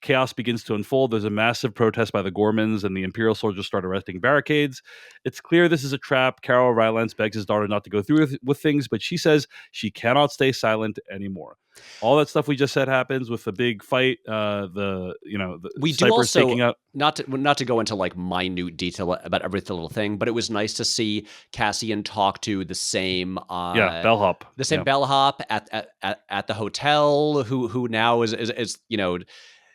Chaos begins to unfold. There's a massive protest by the Ghormans, and the Imperial soldiers start erecting barricades. It's clear this is a trap. Carol Rylance begs his daughter not to go through with things, but she says she cannot stay silent anymore. All that stuff we just said happens with the big fight. The We do snipers also taking out. not to go into like minute detail about every little thing, but it was nice to see Cassian talk to the same bellhop, bellhop at the hotel who now is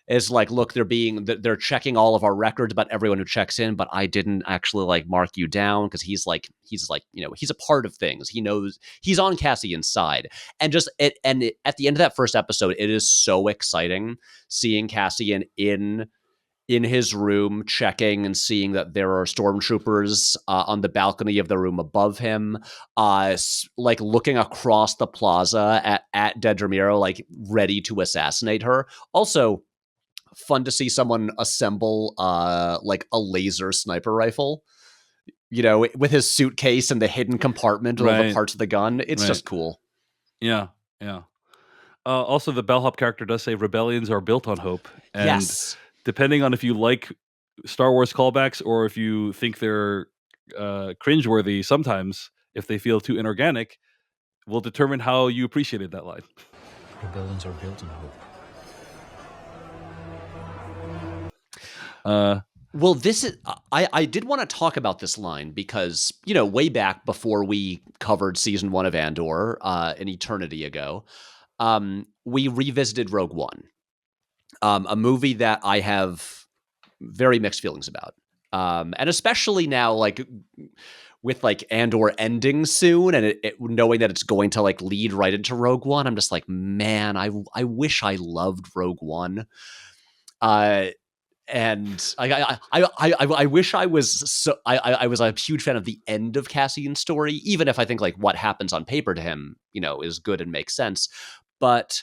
is like, look, they're checking all of our records about everyone who checks in, but I didn't actually like mark you down because he's a part of things. He knows he's on Cassian's side, and at the end of that first episode, it is so exciting seeing Cassian in his room checking and seeing that there are stormtroopers on the balcony of the room above him, like looking across the plaza at Dedra, like ready to assassinate her. Also, fun to see someone assemble like a laser sniper rifle, with his suitcase and the hidden compartment with all the parts of the gun. It's just cool. Yeah. Also, the bellhop character does say rebellions are built on hope. And yes. Depending on if you like Star Wars callbacks or if you think they're cringeworthy, sometimes if they feel too inorganic, will determine how you appreciated that line. Rebellions are built on hope. Well, this is I did want to talk about this line because, way back before we covered season 1 of Andor, an eternity ago, we revisited Rogue One, a movie that I have very mixed feelings about. And especially now, like with like Andor ending soon and it knowing that it's going to like lead right into Rogue One, I'm just like, man, I wish I loved Rogue One. And I wish I was I was a huge fan of the end of Cassian's story, even if I think like what happens on paper to him, is good and makes sense. But,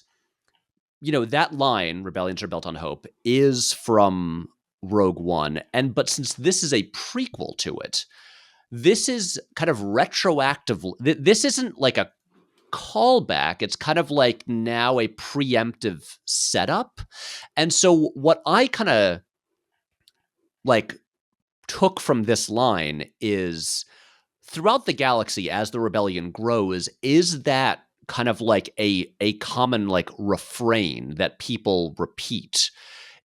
that line, rebellions are built on hope, is from Rogue One. But since this is a prequel to it, this is kind of retroactive. This isn't like a callback. It's kind of like now a preemptive setup. And so what I kind of like took from this line is throughout the galaxy as the rebellion grows, is that kind of like a common like refrain that people repeat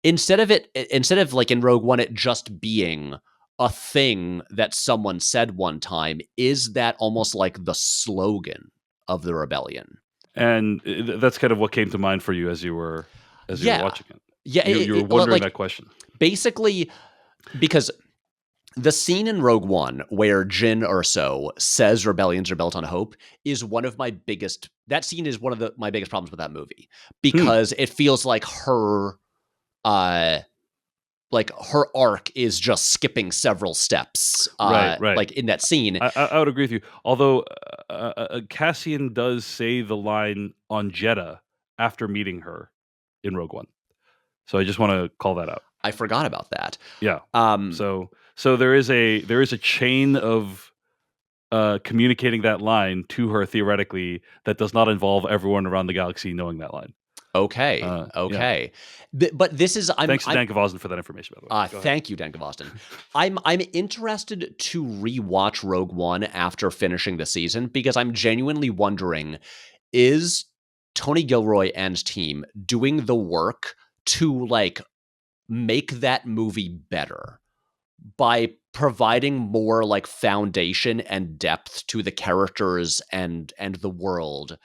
instead of like in Rogue One, it just being a thing that someone said one time. Is that almost like the slogan of the rebellion? And that's kind of what came to mind for you as you were watching it. Yeah, you were wondering that question. Basically, because the scene in Rogue One where Jyn Erso says rebellions are built on hope is one of my biggest. That scene is one of my biggest problems with that movie because it feels like her arc is just skipping several steps. Right. Like in that scene, I would agree with you. Although Cassian does say the line on Jeddah after meeting her in Rogue One, so I just want to call that out. I forgot about that. Yeah. So there is a chain of communicating that line to her theoretically that does not involve everyone around the galaxy knowing that line. Okay. Yeah. But this is thanks to Dan Gavoston for that information, by the way. Thank you, Dan Gavoston. I'm interested to rewatch Rogue One after finishing the season because I'm genuinely wondering, is Tony Gilroy and team doing the work to like make that movie better by providing more like foundation and depth to the characters and the world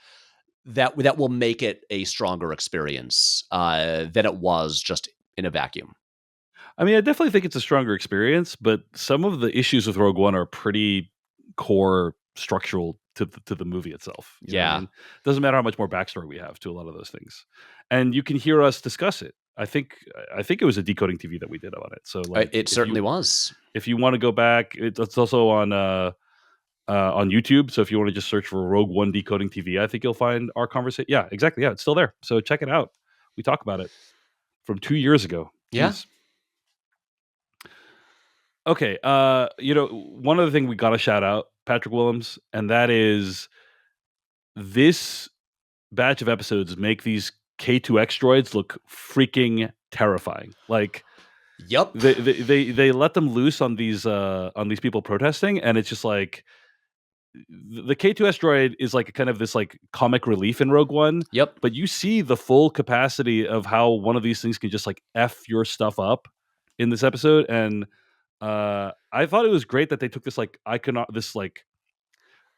that will make it a stronger experience than it was just in a vacuum? I mean, I definitely think it's a stronger experience, but some of the issues with Rogue One are pretty core structural to the movie itself. You know what I mean? Doesn't matter how much more backstory we have to a lot of those things, and you can hear us discuss it. I think it was a Decoding TV that we did on it. So like, it certainly was. If you want to go back, it's also on YouTube. So if you want to just search for Rogue One Decoding TV, I think you'll find our conversation. Yeah, exactly. Yeah, it's still there. So check it out. We talk about it from 2 years ago. Jeez. Yeah. Okay. One other thing we got to shout out Patrick Willems, and that is this batch of episodes make these K2X droids look freaking terrifying. Like, Yep. they let them loose on these people protesting, and it's just like the K2S droid is like kind of this like comic relief in Rogue One. Yep. But you see the full capacity of how one of these things can just like F your stuff up in this episode. And I thought it was great that they took this like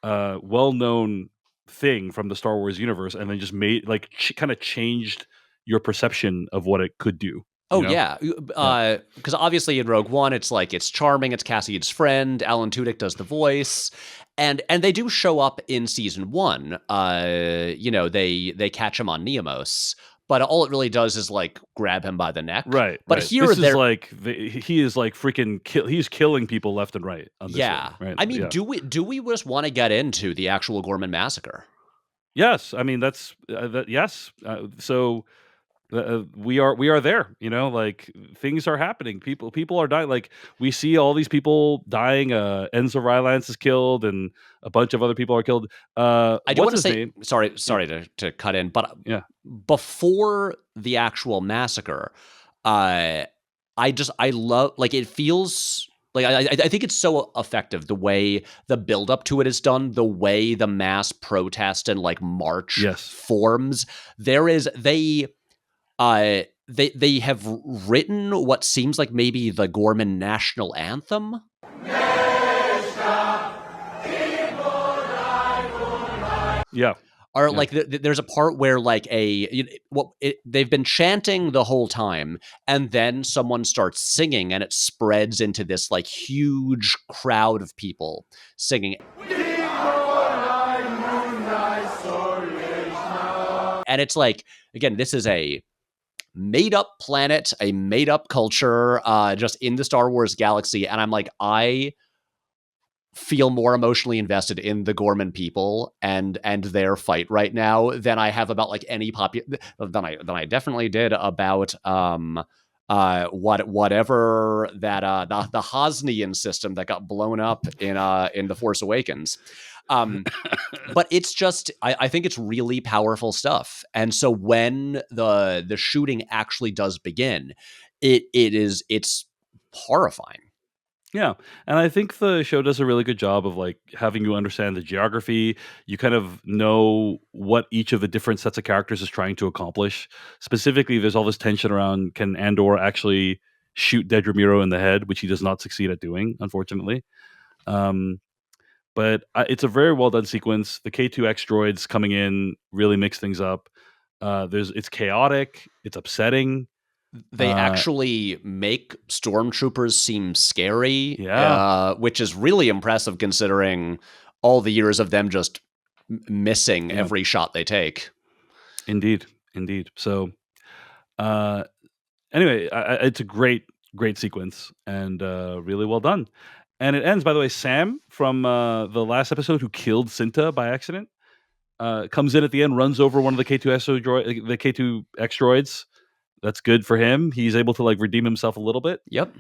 well-known thing from the Star Wars universe and then just made like kind of changed your perception of what it could do. Oh, you know? yeah. Because obviously in Rogue One, it's like, it's charming, it's Cassian's friend, Alan Tudyk does the voice, and they do show up in season 1. They catch him on Neomos, but all it really does is like grab him by the neck. Right. But right. here this they're is like he is like freaking he's killing people left and right on this yeah. one, right? I mean, Yeah. do we just want to get into the actual Ghorman Massacre? Yes, I mean that's yes. So we are there. Like things are happening. People are dying. Like we see all these people dying. Enzo Rylance is killed, and a bunch of other people are killed. I do want to say, name? sorry to cut in, but Yeah. before the actual massacre, I love, like, it feels like I think it's so effective the way the build up to it is done, the way the mass protest and like march Yes. forms. They have written what seems like maybe the Ghorman national anthem. Yeah. Or like there's a part where like they've been chanting the whole time, and then someone starts singing, and it spreads into this like huge crowd of people singing. And it's like, again, this is a made-up planet, a made-up culture, just in the Star Wars galaxy, and I'm like, I feel more emotionally invested in the Ghorman people and their fight right now than I have about like any than I definitely did about whatever that the Hosnian system that got blown up in The Force Awakens. But it's just, I think it's really powerful stuff. And so when the shooting actually does begin, it's horrifying. Yeah, and I think the show does a really good job of like having you understand the geography. You kind of know what each of the different sets of characters is trying to accomplish. Specifically, there's all this tension around, can Andor actually shoot Dedra Meero in the head, which he does not succeed at doing, unfortunately. But it's a very well done sequence. The K2X droids coming in really mix things up. It's chaotic. It's upsetting. They actually make stormtroopers seem scary, Yeah. Which is really impressive considering all the years of them just missing every shot they take. Indeed. So, anyway, it's a great sequence and really well done. And it ends, by the way, Sam from the last episode who killed Cinta by accident comes in at the end, runs over one of the K2SO the K2X droids. That's good for him. He's able to like redeem himself a little bit. Yep.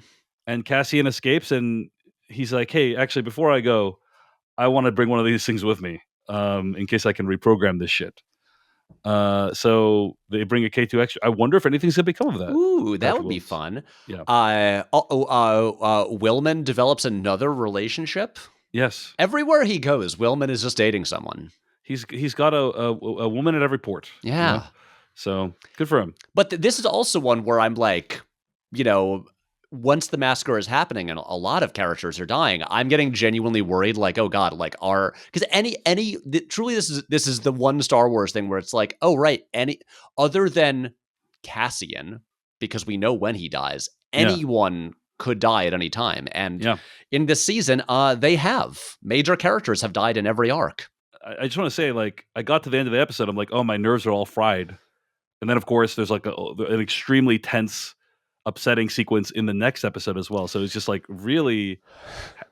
And Cassian escapes, and he's like, "Hey, actually, before I go, I want to bring one of these things with me, in case I can reprogram this shit." So they bring a K2X. I wonder if anything's gonna become of that. Ooh, that would be fun. Yeah. Willman develops another relationship. Yes. Everywhere he goes, Willman is just dating someone. He's got a woman at every port. Yeah. You know? So good for him. But this is also one where I'm like, once the massacre is happening and a lot of characters are dying, I'm getting genuinely worried. Like, oh god, like because truly this is the one Star Wars thing where it's like, oh right, any other than Cassian, because we know when he dies, anyone could die at any time. And in this season, major characters have died in every arc. I just want to say, like, I got to the end of the episode, I'm like, oh, my nerves are all fried. And then, of course, there's like an extremely tense, upsetting sequence in the next episode as well. So it's just like really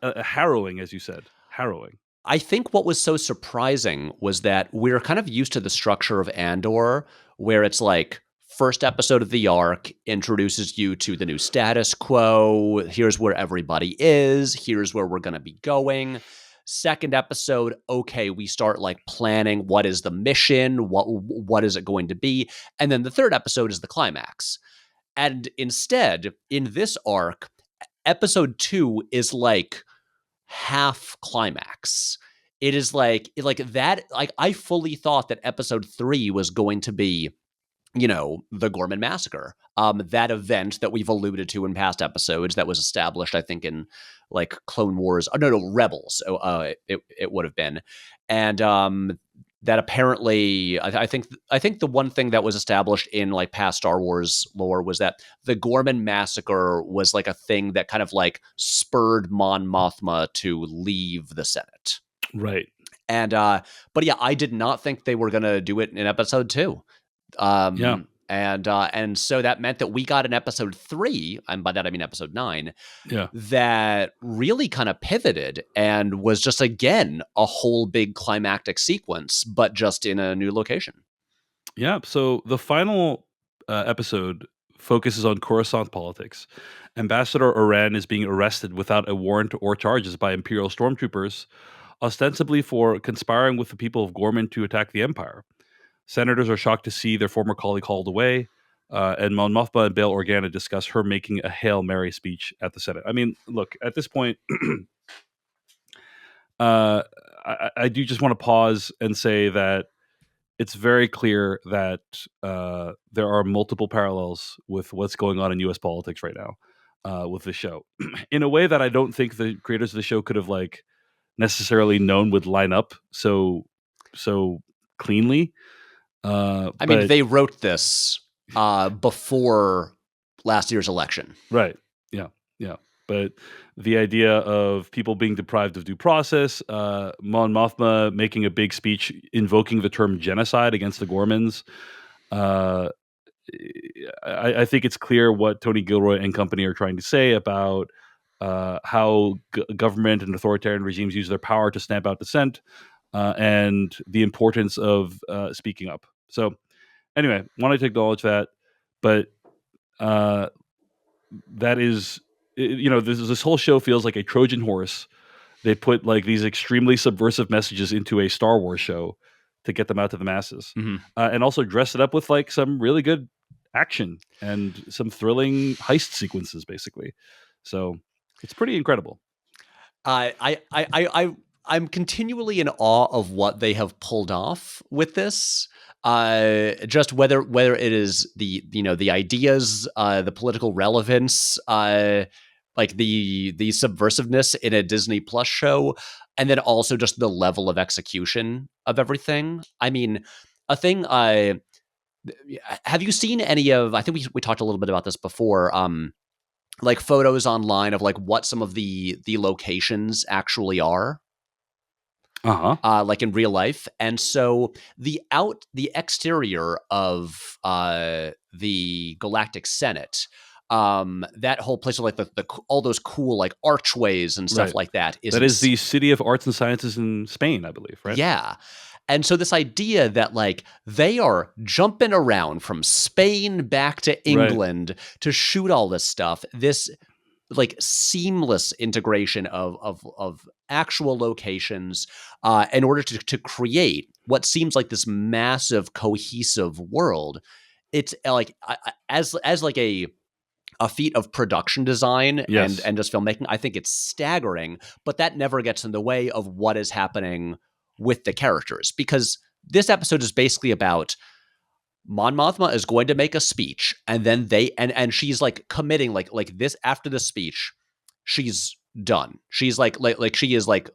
harrowing, as you said. Harrowing. I think what was so surprising was that we're kind of used to the structure of Andor, where it's like, first episode of the arc introduces you to the new status quo. Here's where everybody is. Here's where we're going to be going. Second episode, okay, we start like planning what is the mission, what is it going to be, and then the third episode is the climax. And instead, in this arc, episode 2 is like half climax. It is like that. Like I fully thought that episode 3 was going to be, the Ghorman Massacre. That event that we've alluded to in past episodes that was established, I think, in like Clone Wars. Oh, no, Rebels. It would have been, and that apparently, I think the one thing that was established in like past Star Wars lore was that the Ghorman Massacre was like a thing that kind of like spurred Mon Mothma to leave the Senate. Right. And but yeah, I did not think they were gonna do it in episode 2. And so that meant that we got an episode 3, and by that I mean episode 9, that really kind of pivoted and was just, again, a whole big climactic sequence, but just in a new location. Yeah, so the final episode focuses on Coruscant politics. Ambassador Oran is being arrested without a warrant or charges by Imperial stormtroopers, ostensibly for conspiring with the people of Ghorman to attack the Empire. Senators are shocked to see their former colleague hauled away, and Mon Mothma and Bale Organa discuss her making a Hail Mary speech at the Senate. I mean, look, at this point, I do just want to pause and say that it's very clear that there are multiple parallels with what's going on in U.S. politics right now with the show, in a way that I don't think the creators of the show could have like necessarily known would line up so cleanly. I mean, they wrote this before last year's election. Right. Yeah. But the idea of people being deprived of due process, Mon Mothma making a big speech invoking the term genocide against the Ghormans, I think it's clear what Tony Gilroy and company are trying to say about how government and authoritarian regimes use their power to stamp out dissent, and the importance of speaking up. So anyway, wanted to acknowledge that, but that is, this whole show feels like a Trojan horse. They put like these extremely subversive messages into a Star Wars show to get them out to the masses, and also dress it up with like some really good action and some thrilling heist sequences, basically. So it's pretty incredible. I'm continually in awe of what they have pulled off with this. Just whether it is the ideas, the political relevance, like the subversiveness in a Disney Plus show, and then also just the level of execution of everything. I mean, a thing. Have you seen any of? I think we talked a little bit about this before. Like photos online of like what some of the locations actually are. Like in real life. And so the exterior of the Galactic Senate, that whole place with like the all those cool like archways and stuff like that is the City of Arts and Sciences in Spain, I believe, right? Yeah. And so this idea that like they are jumping around from Spain back to England to shoot all this stuff, this like seamless integration of actual locations in order to create what seems like this massive cohesive world. It's like as like a feat of production design and just filmmaking, I think it's staggering, but that never gets in the way of what is happening with the characters, because this episode is basically about Mon Mothma is going to make a speech, and then and she's like committing like this after the speech, she's done. She's like she is like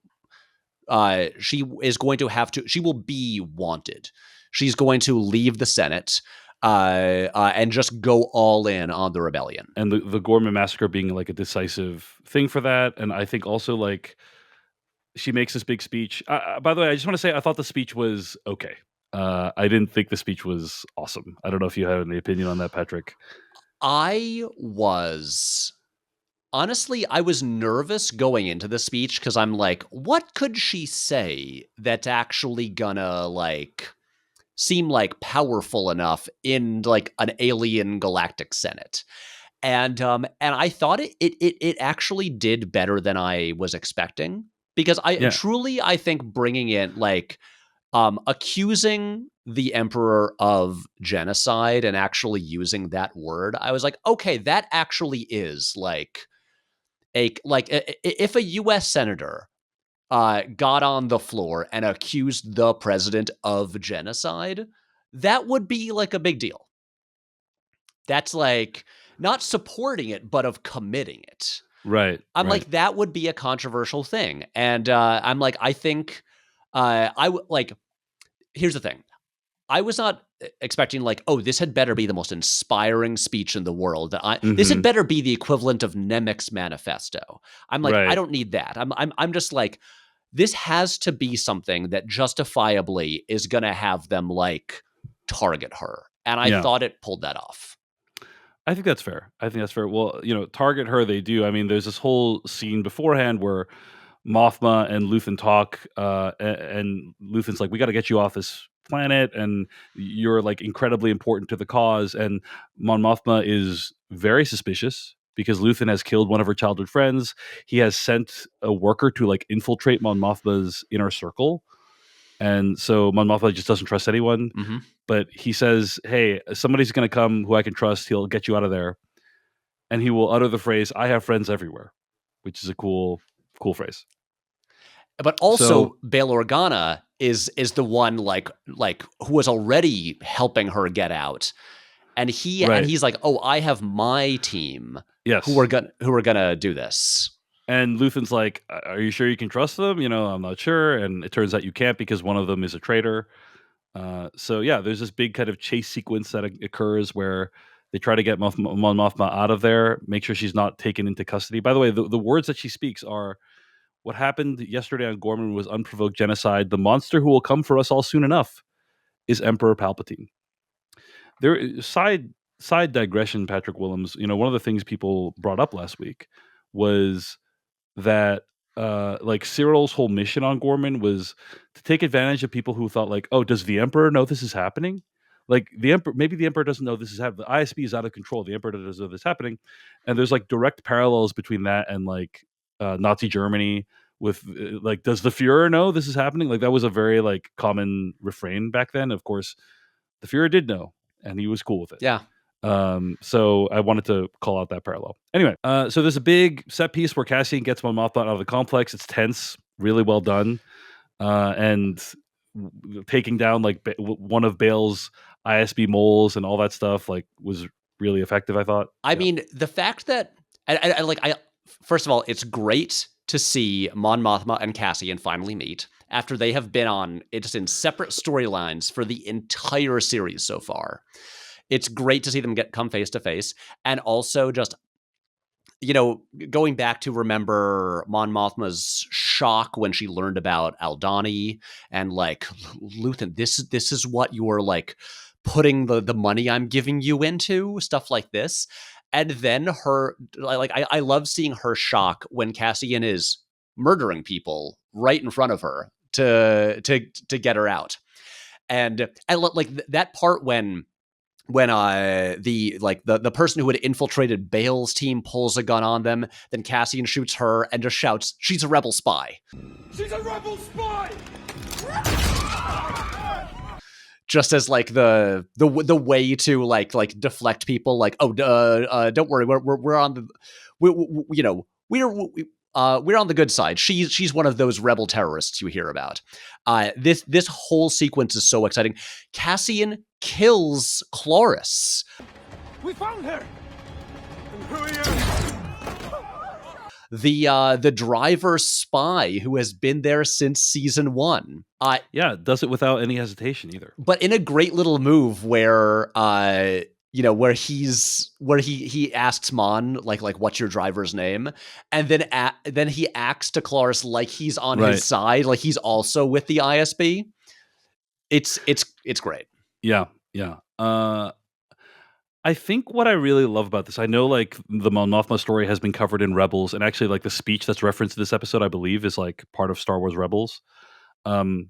she is going to have to. She will be wanted. She's going to leave the Senate and just go all in on the rebellion. And the Ghorman Massacre being like a decisive thing for that, and I think also like she makes this big speech. By the way, I just want to say I thought the speech was okay. I didn't think the speech was awesome. I don't know if you have any opinion on that, Patrick. I was nervous going into the speech because I'm like, what could she say that's actually gonna like seem like powerful enough in like an alien galactic Senate? And I thought it actually did better than I was expecting. because Yeah. I think bringing in like accusing the emperor of genocide and actually using that word, I was like, okay, that actually is like if a U.S. senator got on the floor and accused the president of genocide, that would be like a big deal. That's like not supporting it, but of committing it. Right. I'm right. like, that would be a controversial thing. And I'm like, I think here's the thing. I was not expecting like, oh, this had better be the most inspiring speech in the world. This had better be the equivalent of Nemec's manifesto. I'm like, I Right. don't need that. I'm just like, this has to be something that justifiably is going to have them like target her. And I Yeah. thought it pulled that off. I think that's fair. Well, target her, they do. I mean, there's this whole scene beforehand where Mothma and Luthen talk, and Luthen's like, "We got to get you off this planet, and you're like incredibly important to the cause." And Mon Mothma is very suspicious because Luthen has killed one of her childhood friends. He has sent a worker to like infiltrate Mon Mothma's inner circle, and so Mon Mothma just doesn't trust anyone. Mm-hmm. But he says, "Hey, somebody's going to come who I can trust. He'll get you out of there." And he will utter the phrase, "I have friends everywhere," which is a cool phrase. But also, So- Bale Organa is the one like who was already helping her get out, and he's like, "Oh, I have my team Yes. who are gonna do this." And Luthen's like, "Are you sure you can trust them?" I'm not sure. And it turns out you can't because one of them is a traitor. So yeah, there's this big kind of chase sequence that occurs where they try to get Mon Mothma out of there, make sure she's not taken into custody. By the way, the words that she speaks are, "What happened yesterday on Ghorman was unprovoked genocide. The monster who will come for us all soon enough is Emperor Palpatine." There, side digression, Patrick Willems. One of the things people brought up last week was that like Sirill's whole mission on Ghorman was to take advantage of people who thought like, "Oh, does the Emperor know this is happening?" Like maybe the Emperor doesn't know this is happening. The ISB is out of control. The Emperor doesn't know this is happening, and there's like direct parallels between that and like Nazi Germany. With like, does the Führer know this is happening? Like that was a very like common refrain back then. Of course, the Führer did know, and he was cool with it. Yeah. So I wanted to call out that parallel. Anyway, so there's a big set piece where Cassian gets Mon Mothma out of the complex. It's tense, really well done, and taking down like one of Bale's ISB moles and all that stuff like was really effective. I thought. I mean, the fact that I first of all, it's great to see Mon Mothma and Cassian finally meet after they have been on just in separate storylines for the entire series so far. It's great to see them come face to face, and also just going back to remember Mon Mothma's shock when she learned about Aldhani and like, Luthen, this is what you're like putting the money I'm giving you into, stuff like this. And then her like I love seeing her shock when Cassian is murdering people right in front of her to get her out. And I like that part when the person who had infiltrated Bale's team pulls a gun on them, then Cassian shoots her and just shouts, "She's a rebel spy." She's a rebel spy! Just as like the way to like deflect people, like, "Oh, don't worry, we're on the we're on the good side. She's one of those rebel terrorists you hear about." This whole sequence is so exciting. Cassian kills Cloris. We found her! And who are you? The driver spy who has been there since season 1. Yeah, does it without any hesitation either. But in a great little move where where he asks Mon like what's your driver's name, and then he acts to Cloris like he's on his side, like he's also with the ISB. It's great. Yeah. I think what I really love about this, I know like the Mon Mothma story has been covered in Rebels, and actually like the speech that's referenced in this episode, I believe, is like part of Star Wars Rebels. When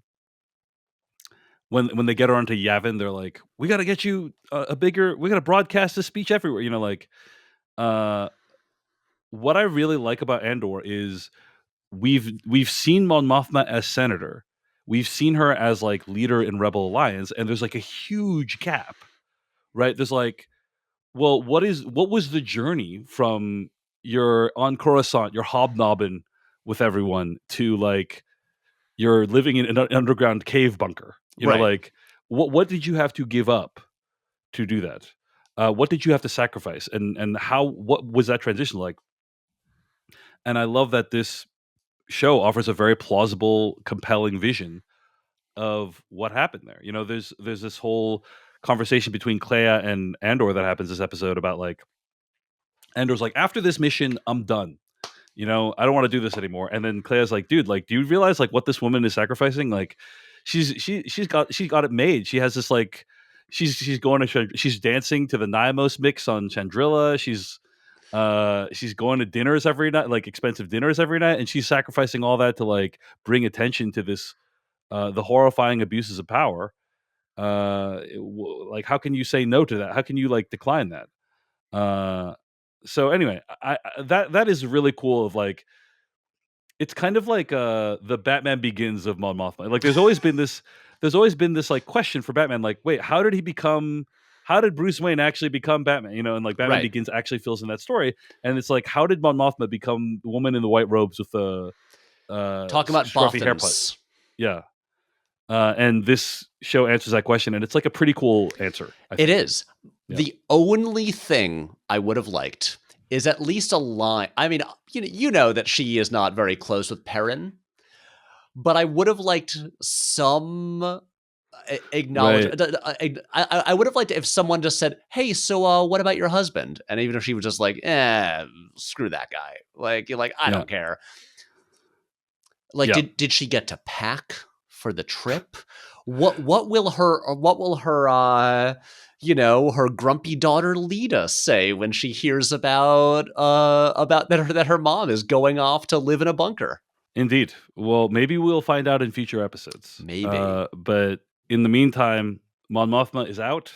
they get her onto Yavin, they're like, "We got to get you we got to broadcast this speech everywhere." What I really like about Andor is we've seen Mon Mothma as senator. We've seen her as like leader in Rebel Alliance, and there's like a huge gap, right? There's like, well, what was the journey from you're on Coruscant, you're hobnobbing with everyone, to like you're living in an underground cave bunker? You know, Right. like what did you have to give up to do that? What did you have to sacrifice, and what was that transition like? And I love that this show offers a very plausible, compelling vision of what happened there. You know, there's this whole conversation between Clea and Andor that happens this episode about like Andor's like, after this mission, I'm done. You know, I don't want to do this anymore. And then Clea's like, dude, like, do you realize like what this woman is sacrificing? Like, she's got it made. She has this like, she's going to she's dancing to the Nyamos mix on Chandrilla. She's going to dinners every night, like expensive dinners every night, and she's sacrificing all that to like bring attention to this the horrifying abuses of power. Like, how can you say no to that? How can you like decline that? So anyway, that is really cool. Of like, it's kind of like the Batman Begins of Mon Mothma. Like, there's always been this like question for Batman. Like, wait, how did Bruce Wayne actually become Batman? You know, and like Batman Right. Begins actually fills in that story. And it's like, how did Mon Mothma become the woman in the white robes with the Talking about scruffy hairplate? Bothans. Yeah. And this show answers that question, and it's like a pretty cool answer. I It think. is. Yeah. The only thing I would have liked is at least a line. I mean, you know that she is not very close with Perrin, but I would have liked some acknowledgement. I would have liked if someone just said, "Hey, so what about your husband?" And even if she was just like, screw that guy. Like, you're like, I don't care. Like, did she get to pack for the trip? What will her her grumpy daughter Lita say when she hears about that her mom is going off to live in a bunker? Indeed. Well, maybe we'll find out in future episodes. Maybe. But in the meantime, Mon Mothma is out.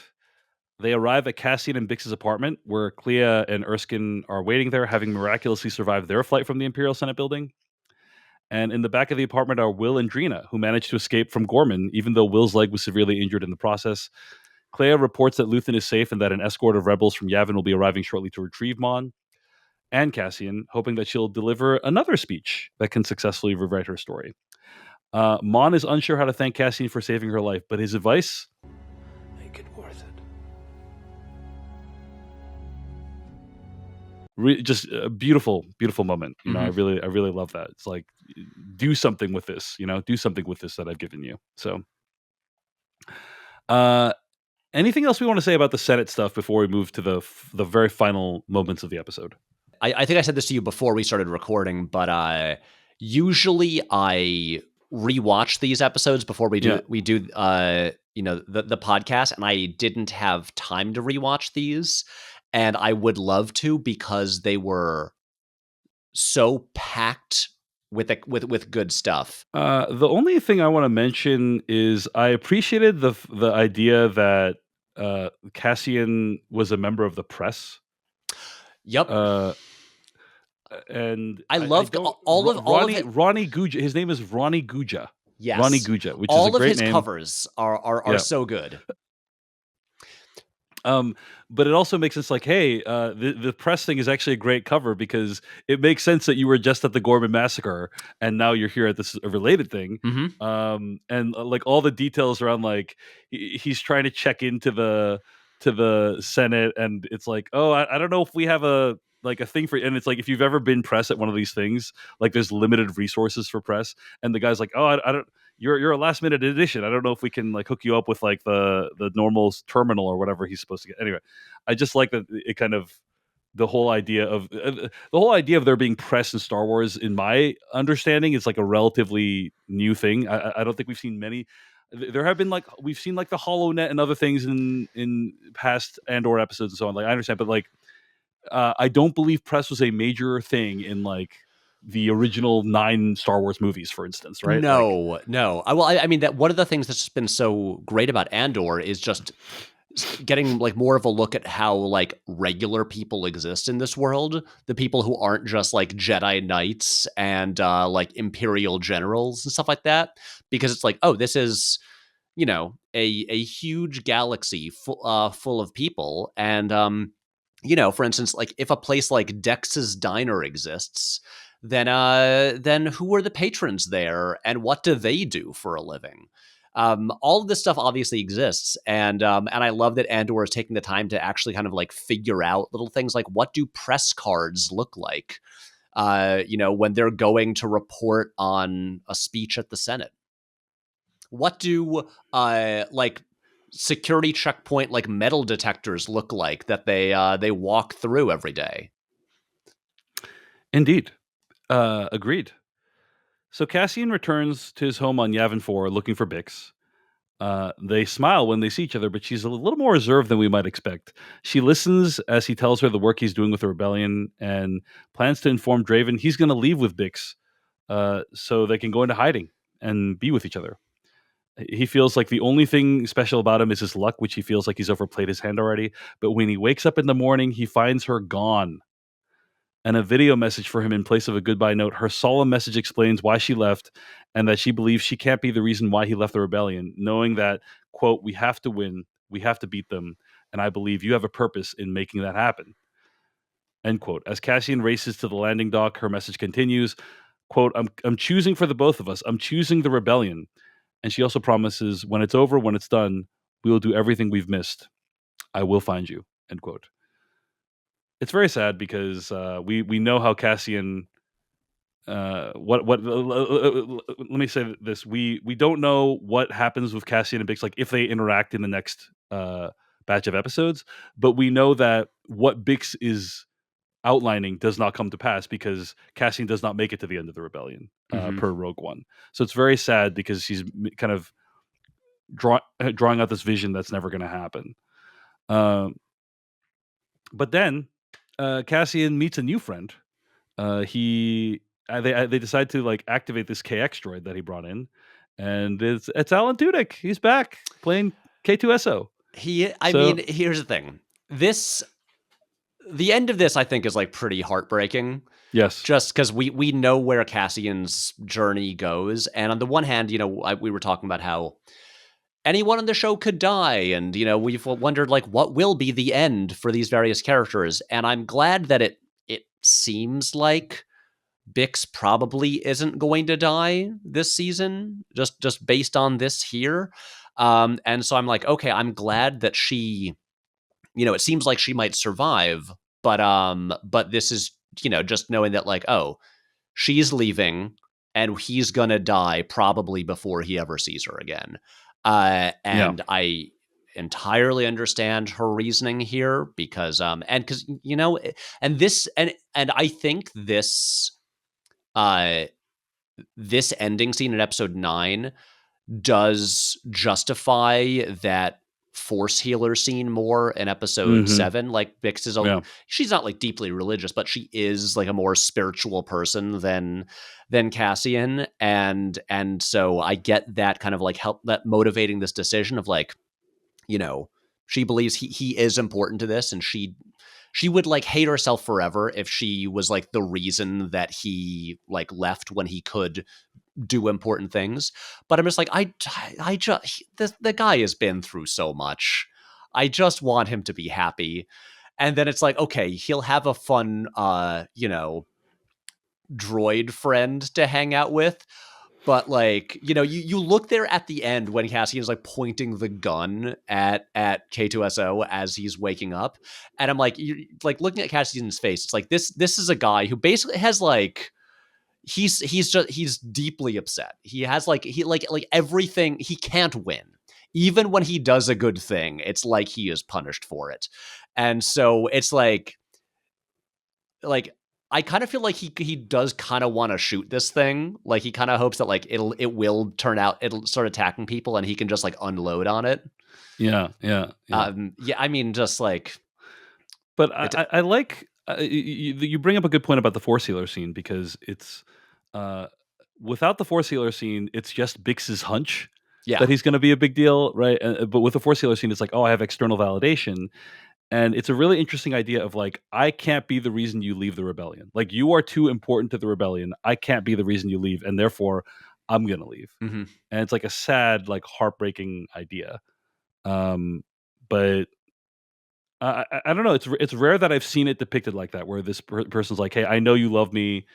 They arrive at Cassian and Bix's apartment, where Clea and Erskine are waiting there, having miraculously survived their flight from the Imperial Senate building. And in the back of the apartment are Will and Drina, who managed to escape from Ghorman, even though Will's leg was severely injured in the process. Clea reports that Luthen is safe and that an escort of rebels from Yavin will be arriving shortly to retrieve Mon and Cassian, hoping that she'll deliver another speech that can successfully rewrite her story. Mon is unsure how to thank Cassian for saving her life, but his advice: Make it worth it. just a beautiful, beautiful moment. You know, I really love that. It's like, do something with this. You know, do something with this that I've given you. So, anything else we want to say about the Senate stuff before we move to the very final moments of the episode? I think I said this to you before we started recording, but usually I rewatch these episodes before we do the podcast, and I didn't have time to rewatch these, and I would love to, because they were so packed with good stuff. The only thing I want to mention is I appreciated the idea that Cassian was a member of the press. Yep. And I loved all of it. Ronnie Guja. His name is Ronnie Guja. Yes. Ronnie Guja, which all is a great of his name. covers are so good. But it also makes sense, like, hey, the press thing is actually a great cover, because it makes sense that you were just at the Ghorman Massacre and now you're here at this related thing. And like all the details around, like, he's trying to check into the Senate, and it's like, oh, I don't know if we have a thing for, and it's like, if you've ever been press at one of these things, like, there's limited resources for press, and the guy's like, oh, I don't. You're a last minute addition. I don't know if we can like hook you up with like the normal terminal or whatever he's supposed to get. Anyway, I just like that it kind of the whole idea of there being press in Star Wars, in my understanding, is like a relatively new thing. I don't think we've seen many. There have been we've seen like the HoloNet and other things in past Andor episodes and so on. Like, I understand, but like I don't believe press was a major thing in like the original 9 Star Wars movies, for instance, right? No. I mean, that one of the things that's been so great about Andor is just getting like more of a look at how like regular people exist in this world, the people who aren't just like Jedi Knights and like Imperial generals and stuff like that, because it's like, oh, this is, you know, a huge galaxy full of people. And you know, for instance, like if a place like Dex's Diner exists, then who are the patrons there and what do they do for a living? All of this stuff obviously exists, and I love that Andor is taking the time to actually kind of like figure out little things like, what do press cards look like, you know, when they're going to report on a speech at the Senate? What do like security checkpoint like metal detectors look like that they walk through every day? Indeed. Agreed. So Cassian returns to his home on Yavin 4 looking for Bix. They smile when they see each other, but she's a little more reserved than we might expect. She listens as he tells her the work he's doing with the rebellion and plans to inform Draven he's going to leave with Bix so they can go into hiding and be with each other. He feels like the only thing special about him is his luck, which he feels like he's overplayed his hand already. But when he wakes up in the morning, he finds her gone. And a video message for him in place of a goodbye note. Her solemn message explains why she left and that she believes she can't be the reason why he left the rebellion, knowing that, quote, we have to win, we have to beat them, and I believe you have a purpose in making that happen, end quote. As Cassian races to the landing dock, her message continues, quote, I'm choosing for the both of us. I'm choosing the rebellion. And she also promises, when it's over, when it's done, we will do everything we've missed. I will find you, end quote. It's very sad because we know how Cassian. Let me say this: we don't know what happens with Cassian and Bix, like if they interact in the next batch of episodes, but we know that what Bix is outlining does not come to pass because Cassian does not make it to the end of the rebellion per Rogue One. So it's very sad because she's kind of drawing out this vision that's never going to happen. But then Cassian meets a new friend. They decide to like activate this KX droid that he brought in, and it's Alan Tudyk. He's back playing K2SO. I mean, here's the thing. The end of this, I think, is like pretty heartbreaking. Yes. Just because we know where Cassian's journey goes. And on the one hand, you know, we were talking about how anyone on the show could die. And, you know, we've wondered, like, what will be the end for these various characters? And I'm glad that it seems like Bix probably isn't going to die this season, just based on this here. And so I'm like, okay, I'm glad that she, you know, it seems like she might survive, but this is, you know, just knowing that like, oh, she's leaving and he's gonna die probably before he ever sees her again. And I entirely understand her reasoning here because you know, and I think this this ending scene in episode 9 does justify that force healer scene more in episode 7. Like Bix is she's not like deeply religious, but she is like a more spiritual person than Cassian, and so I get that kind of like help that motivating this decision of like, you know, she believes he is important to this, and she would like hate herself forever if she was like the reason that he like left when he could do important things. But I'm just like, I just the guy has been through so much. I just want him to be happy. And then it's like, okay, he'll have a fun you know, droid friend to hang out with. But like, you know, you look there at the end when Cassian is like pointing the gun at K2SO as he's waking up, and I'm like, you like looking at Cassian's face. It's like this is a guy who basically has like he's deeply upset. He has like everything. He can't win. Even when he does a good thing, it's like he is punished for it. And so it's like I kind of feel like he does kind of want to shoot this thing. Like he kind of hopes that like it will turn out, it'll start attacking people and he can just like unload on it. Yeah. I mean, just like, but I like you bring up a good point about the force healer scene, because it's without the force healer scene, it's just Bix's hunch Yeah. that he's going to be a big deal, right? But with the Force healer scene, it's like, oh, I have external validation. And it's a really interesting idea of like, I can't be the reason you leave the rebellion. Like, you are too important to the rebellion. I can't be the reason you leave, and therefore I'm going to leave. Mm-hmm. And it's like a sad, like heartbreaking idea. But I don't know. It's rare that I've seen it depicted like that, where this person's like, hey, I know you love me,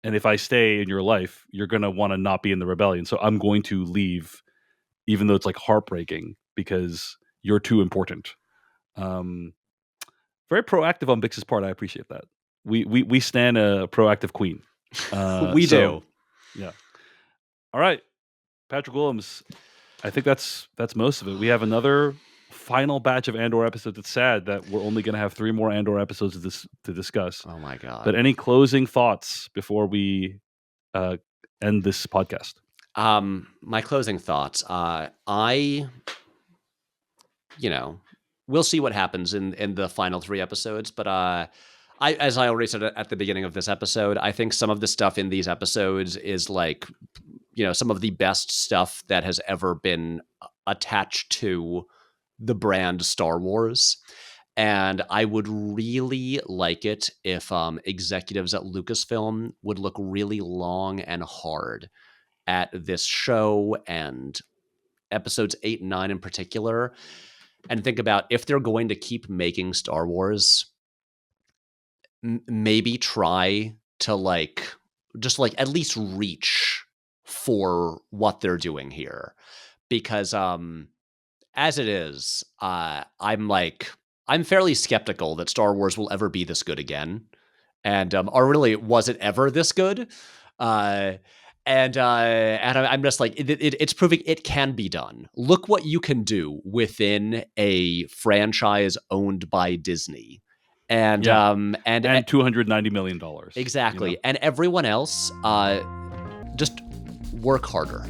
and if I stay in your life, you're going to want to not be in the rebellion. So I'm going to leave, even though it's like heartbreaking because you're too important. Very proactive on Bix's part. I appreciate that. We stand a proactive queen. We do. Yeah. All right, Patrick Willems. I think that's most of it. We have another final batch of Andor episodes. It's sad that we're only going to have 3 more Andor episodes to discuss. Oh my god! But any closing thoughts before we end this podcast? My closing thoughts. We'll see what happens in the final 3 episodes. But as I already said at the beginning of this episode, I think some of the stuff in these episodes is like, some of the best stuff that has ever been attached to the brand Star Wars. And I would really like it if executives at Lucasfilm would look really long and hard at this show and episodes 8 and 9 in particular, and think about if they're going to keep making Star Wars, maybe try to just at least reach for what they're doing here. Because as it is, I'm fairly skeptical that Star Wars will ever be this good again. And or really, was it ever this good? And I'm just like, it's proving it can be done. Look what you can do within a franchise owned by Disney, and $290 million. Exactly, and everyone else, just work harder.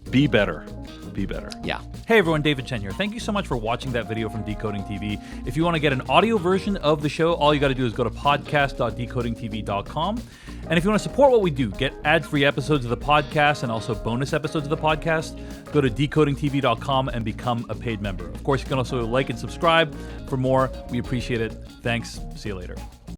Be better. Be better. Yeah. Hey everyone, David Chen here. Thank you so much for watching that video from Decoding TV. If you want to get an audio version of the show, all you got to do is go to podcast.decodingtv.com. And if you want to support what we do, get ad-free episodes of the podcast and also bonus episodes of the podcast, go to decodingtv.com and become a paid member. Of course, you can also like and subscribe for more. We appreciate it. Thanks. See you later.